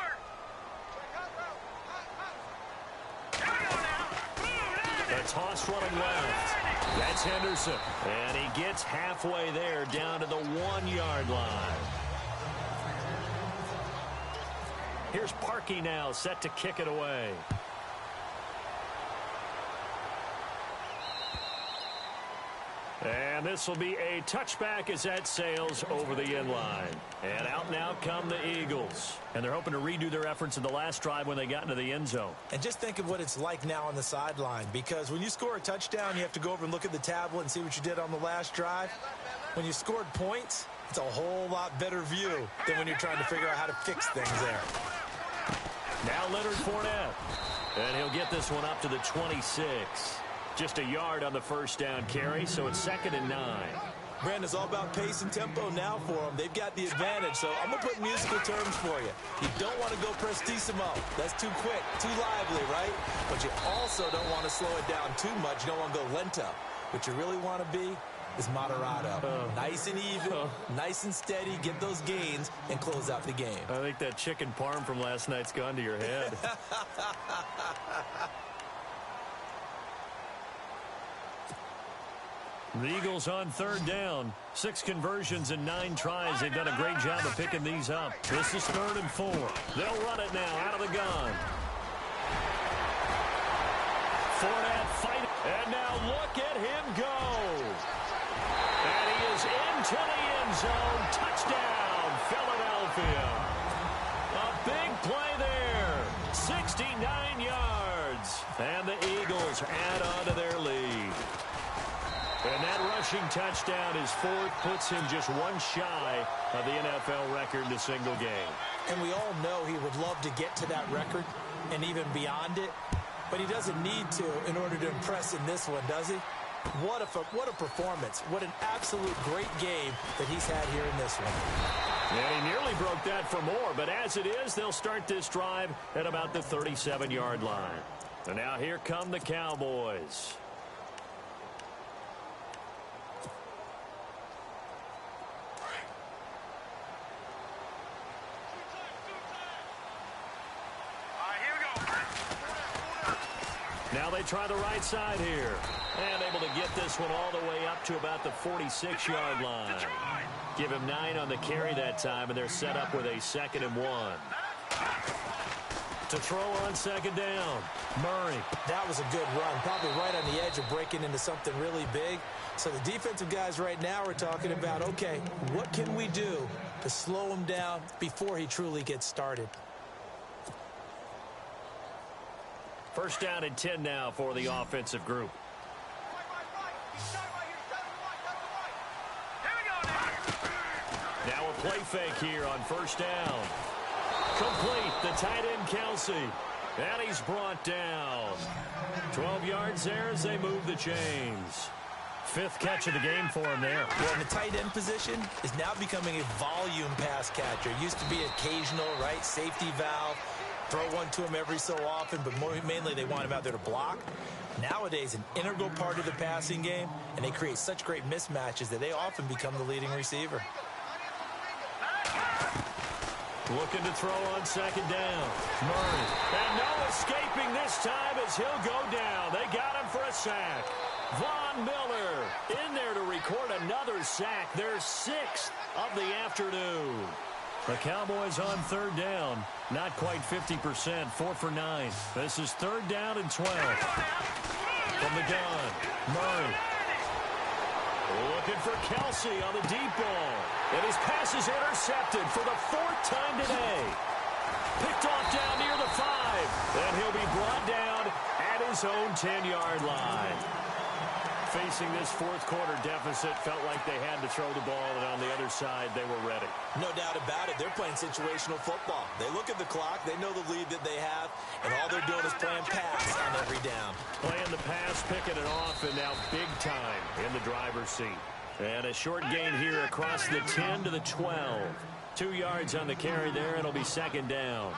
C: The toss running left. That's Henderson. And he gets halfway there down to the 1-yard line. Here's Parkey now set to kick it away. And this will be a touchback as that sails over the end line. And out now come the Eagles. And they're hoping to redo their efforts in the last drive when they got into the end zone.
D: And just think of what it's like now on the sideline, because when you score a touchdown, you have to go over and look at the tablet and see what you did on the last drive. When you scored points, it's a whole lot better view than when you're trying to figure out how to fix things there.
C: Now Leonard Fournette. And he'll get this one up to the 26. Just a yard on the first down carry, so it's 2nd and 9.
D: Brandon, it's all about pace and tempo now for them. They've got the advantage, so I'm going to put musical terms for you. You don't want to go prestissimo. That's too quick, too lively, right? But you also don't want to slow it down too much. You don't want to go lento. What you really want to be is moderato. Nice and even, nice and steady, get those gains, and close out the game.
C: I think that chicken parm from last night's gone to your head. The Eagles on 3rd down. 6 conversions and 9 tries. They've done a great job of picking these up. This is 3rd and 4. They'll run it now out of the gun. Fournette fight. And now look at him go. And he is into the end zone. Touchdown, Philadelphia. A big play there. 69 yards. And the Eagles add on to their lead. And that rushing touchdown is 4th, puts him just one shy of the NFL record in a single game.
D: And we all know he would love to get to that record and even beyond it, but he doesn't need to in order to impress in this one, does he? What a performance. What an absolute great game that he's had here in this one.
C: And he nearly broke that for more, but as it is, they'll start this drive at about the 37-yard line. And now here come the Cowboys. Now they try the right side here. And able to get this one all the way up to about the 46-yard line. Give him 9 on the carry that time, and they're set up with a 2nd and 1. To throw on second down, Murray.
D: That was a good run, probably right on the edge of breaking into something really big. So the defensive guys right now are talking about, okay, what can we do to slow him down before he truly gets started?
C: First down and 10 now for the offensive group. Now a play fake here on first down. Complete, the tight end Kelsey. And he's brought down. 12 yards there as they move the chains. Fifth catch of the game for him there.
D: Well, the tight end position is now becoming a volume pass catcher. It used to be occasional, right? Safety valve. Throw one to him every so often, but mainly they want him out there to block. Nowadays, an integral part of the passing game, and they create such great mismatches that they often become the leading receiver.
C: Looking to throw on second down. Murray. And no escaping this time as he'll go down. They got him for a sack. Von Miller in there to record another sack. Their sixth of the afternoon. The Cowboys on third down. Not quite 50%. 4 for 9. This is third down and 12. From the gun. Murray. Looking for Kelsey on the deep ball. And his pass is intercepted for the fourth time today. Picked off down near the 5. And he'll be brought down at his own 10-yard line. Facing this fourth quarter deficit, felt like they had to throw the ball, and on the other side, they were ready.
D: No doubt about it. They're playing situational football. They look at the clock. They know the lead that they have, and all they're doing is playing pass on every down.
C: Playing the pass, picking it off, and now big time in the driver's seat. And a short gain here across the 10 to the 12. 2 yards on the carry there. It'll be second down.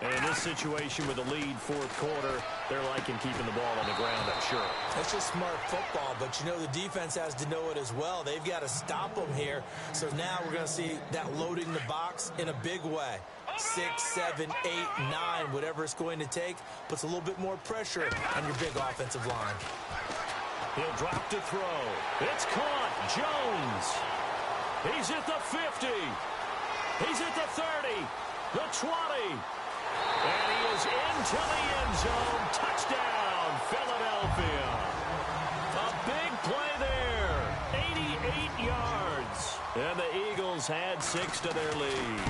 C: And in this situation with the lead fourth quarter, they're liking keeping the ball on the ground, I'm sure.
D: That's just smart football, but you know the defense has to know it as well. They've got to stop them here. So now we're going to see that loading the box in a big way. 6, 7, 8, 9, whatever it's going to take, puts a little bit more pressure on your big offensive line.
C: He'll drop to throw. It's caught. Jones. He's at the 50. He's at the 30. The 20. And he is into the end zone. Touchdown, Philadelphia. A big play there. 88 yards. And the Eagles had 6 to their lead.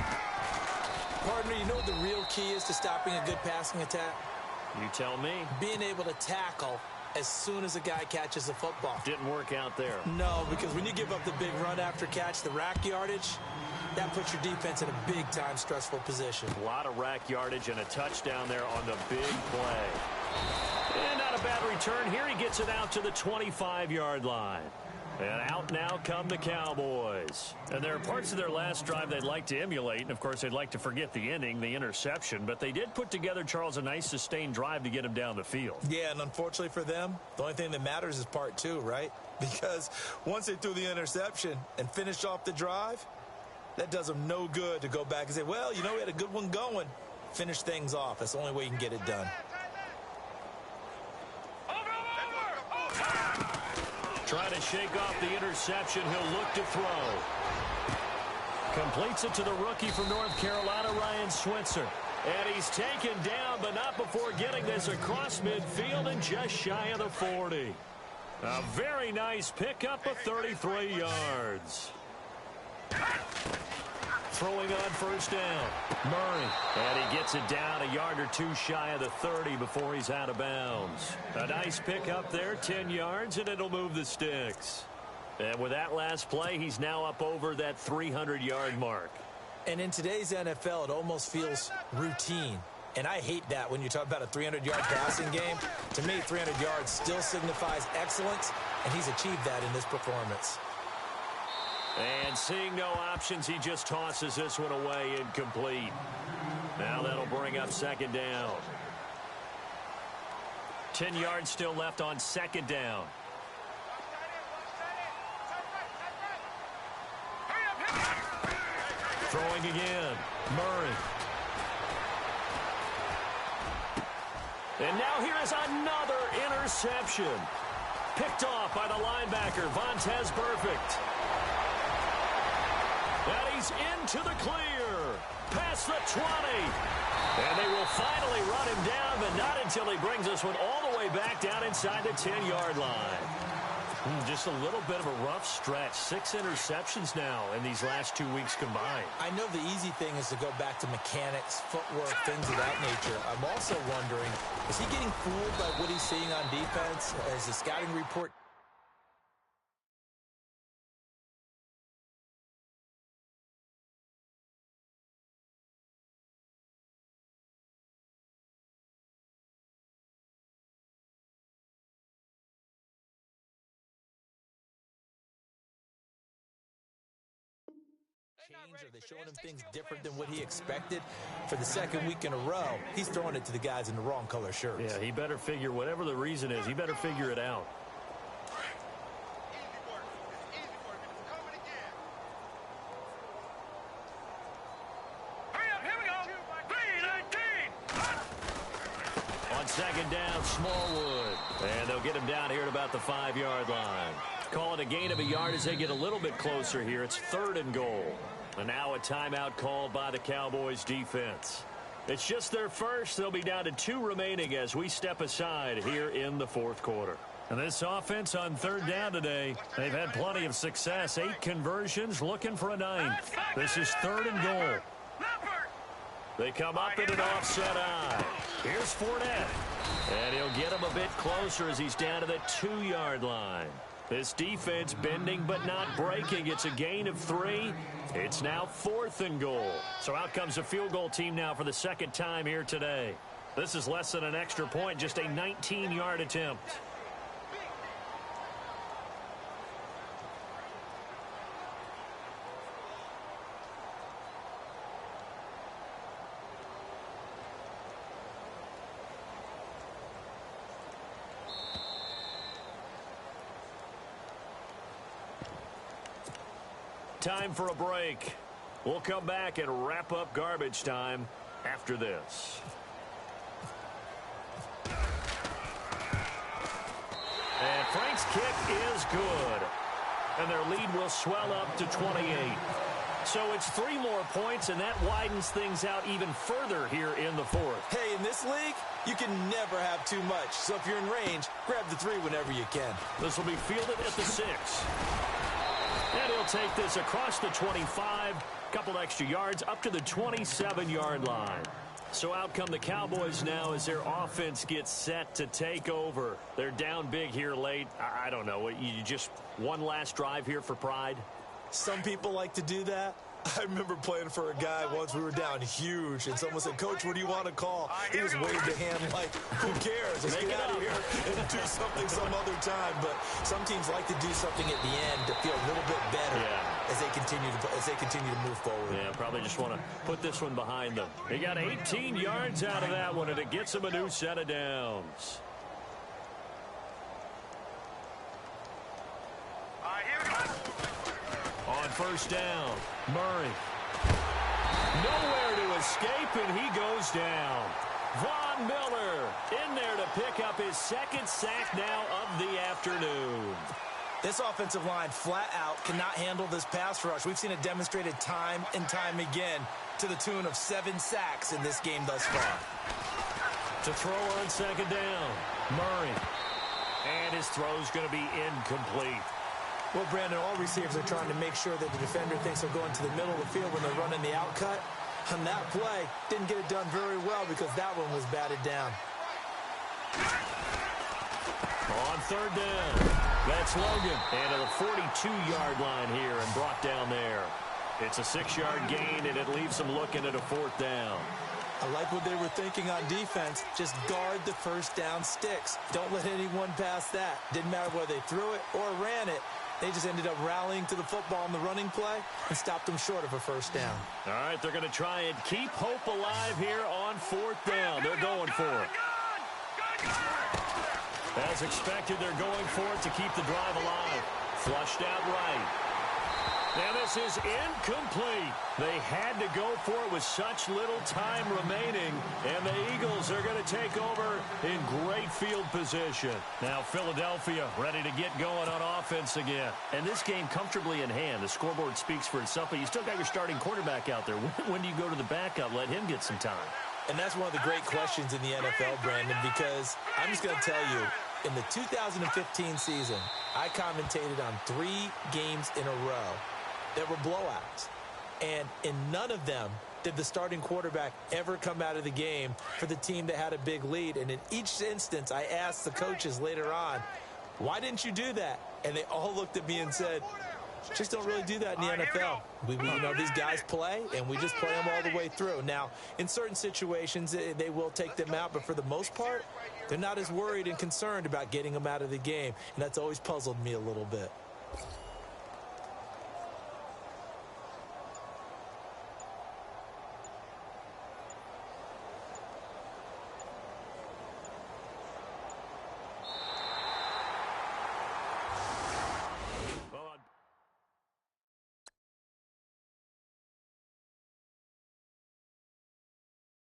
D: Partner, you know what the real key is to stopping a good passing attack?
C: You tell me.
D: Being able to tackle as soon as a guy catches the football.
C: Didn't work out there.
D: No, because when you give up the big run after catch, the rack yardage, that puts your defense in a big-time stressful position.
C: A lot of rack yardage and a touchdown there on the big play. And not a bad return. Here he gets it out to the 25-yard line. And out now come the Cowboys. And there are parts of their last drive they'd like to emulate. And, of course, they'd like to forget the inning, the interception. But they did put together, Charles, a nice sustained drive to get him down the field.
D: Yeah, and unfortunately for them, the only thing that matters is part 2, right? Because once they threw the interception and finished off the drive, that does them no good to go back and say, well, you know, we had a good one going. Finish things off. That's the only way you can get it done.
C: Trying to shake off the interception. He'll look to throw. Completes it to the rookie from North Carolina, Ryan Switzer. And he's taken down, but not before getting this across midfield and just shy of the 40. A very nice pickup of 33 yards. Throwing on first down. Murray. And he gets it down a yard or 2 shy of the 30 before he's out of bounds. A nice pickup there, 10 yards, and it'll move the sticks. And with that last play, he's now up over that 300-yard mark.
D: And in today's NFL, it almost feels routine. And I hate that when you talk about a 300-yard passing game. To me, 300 yards still signifies excellence, and he's achieved that in this performance.
C: And seeing no options, he just tosses this one away incomplete. Now that'll bring up second down. 10 yards still left on second down. Throwing again. Murray. And now here is another interception. Picked off by the linebacker, Vontaze Burfict. And he's into the clear. past the 20. And they will finally run him down, but not until he brings this one all the way back down inside the 10-yard line. Just a little bit of a rough stretch. 6 interceptions now in these last 2 weeks combined.
D: I know the easy thing is to go back to mechanics, footwork, things of that nature. I'm also wondering, is he getting fooled by what he's seeing on defense? As the scouting report change? Are they showing him things different than what he expected? For the second week in a row, he's throwing it to the guys in the wrong color shirts.
C: Yeah, he better figure, whatever the reason is, he better figure it out.
A: Hurry up, here we go. 3-19.
C: On second down, Smallwood. And they'll get him down here at about the 5-yard line. Call it a gain of a yard as they get a little bit closer here. It's 3rd and goal. And now a timeout called by the Cowboys defense. It's just their first. They'll be down to 2 remaining as we step aside here in the 4th quarter. And this offense on 3rd down today, they've had plenty of success. 8 conversions, looking for a 9th. This is 3rd and goal. They come up in an offset eye. Here's Fournette. And he'll get him a bit closer as he's down to the 2-yard line. This defense bending but not breaking. It's a gain of 3. It's now 4th and goal. So out comes the field goal team now for the second time here today. This is less than an extra point, just a 19-yard attempt. Time for a break. We'll come back and wrap up garbage time after this. And Frank's kick is good. And their lead will swell up to 28. So it's 3 more points, and that widens things out even further here in the 4th.
D: Hey, in this league, you can never have too much. So if you're in range, grab the 3 whenever you can.
C: This will be fielded at the 6. And he'll take this across the 25, couple extra yards, up to the 27-yard line. So out come the Cowboys now as their offense gets set to take over. They're down big here late. I don't know. You just one last drive here for pride?
D: Some people like to do that. I remember playing for a guy once. We were down huge, and someone said, "Coach, what do you want to call?" He just waved a hand like, "Who cares? Let's get out of here and do something some other time." But some teams like to do something at the end to feel a little bit better as they continue to move forward.
C: Yeah, probably just want to put this one behind them. They got 18 yards out of that one, and it gets them a new set of downs. On first down, Murray. Nowhere to escape, and he goes down. Von Miller in there to pick up his 2nd sack now of the afternoon.
D: This offensive line flat out cannot handle this pass rush. We've seen it demonstrated time and time again to the tune of 7 sacks in this game thus far.
C: To throw on 2nd down, Murray. And his throw's going to be incomplete.
D: Well, Brandon, all receivers are trying to make sure that the defender thinks they're going to the middle of the field when they're running the out cut. On that play, didn't get it done very well because that one was batted down.
C: On 3rd down, that's Logan. And to the 42-yard line here and brought down there. It's a 6-yard gain, and it leaves them looking at a 4th down.
D: I like what they were thinking on defense. Just guard the first down sticks. Don't let anyone pass that. Didn't matter whether they threw it or ran it. They just ended up rallying to the football in the running play and stopped them short of a first down.
C: All right, they're going to try and keep hope alive here on 4th down. They're going for it. As expected, they're going for it to keep the drive alive. Flushed out right. And this is incomplete. They had to go for it with such little time remaining, and the Eagles are going to take over in great field position. Now Philadelphia ready to get going on offense again.
E: And this game comfortably in hand. The scoreboard speaks for itself, but you still got your starting quarterback out there. When do you go to the backup? Let him get some time.
D: And that's one of the great questions in the NFL, Brandon, because I'm just going to tell you, in the 2015 season, I commentated on 3 games in a row that were blowouts. And in none of them did the starting quarterback ever come out of the game for the team that had a big lead. And in each instance, I asked the coaches later on, why didn't you do that? And they all looked at me and said, just don't really do that in the NFL. These guys play, and we just play them all the way through. Now, in certain situations, they will take them out, but for the most part, they're not as worried and concerned about getting them out of the game, and that's always puzzled me a little bit.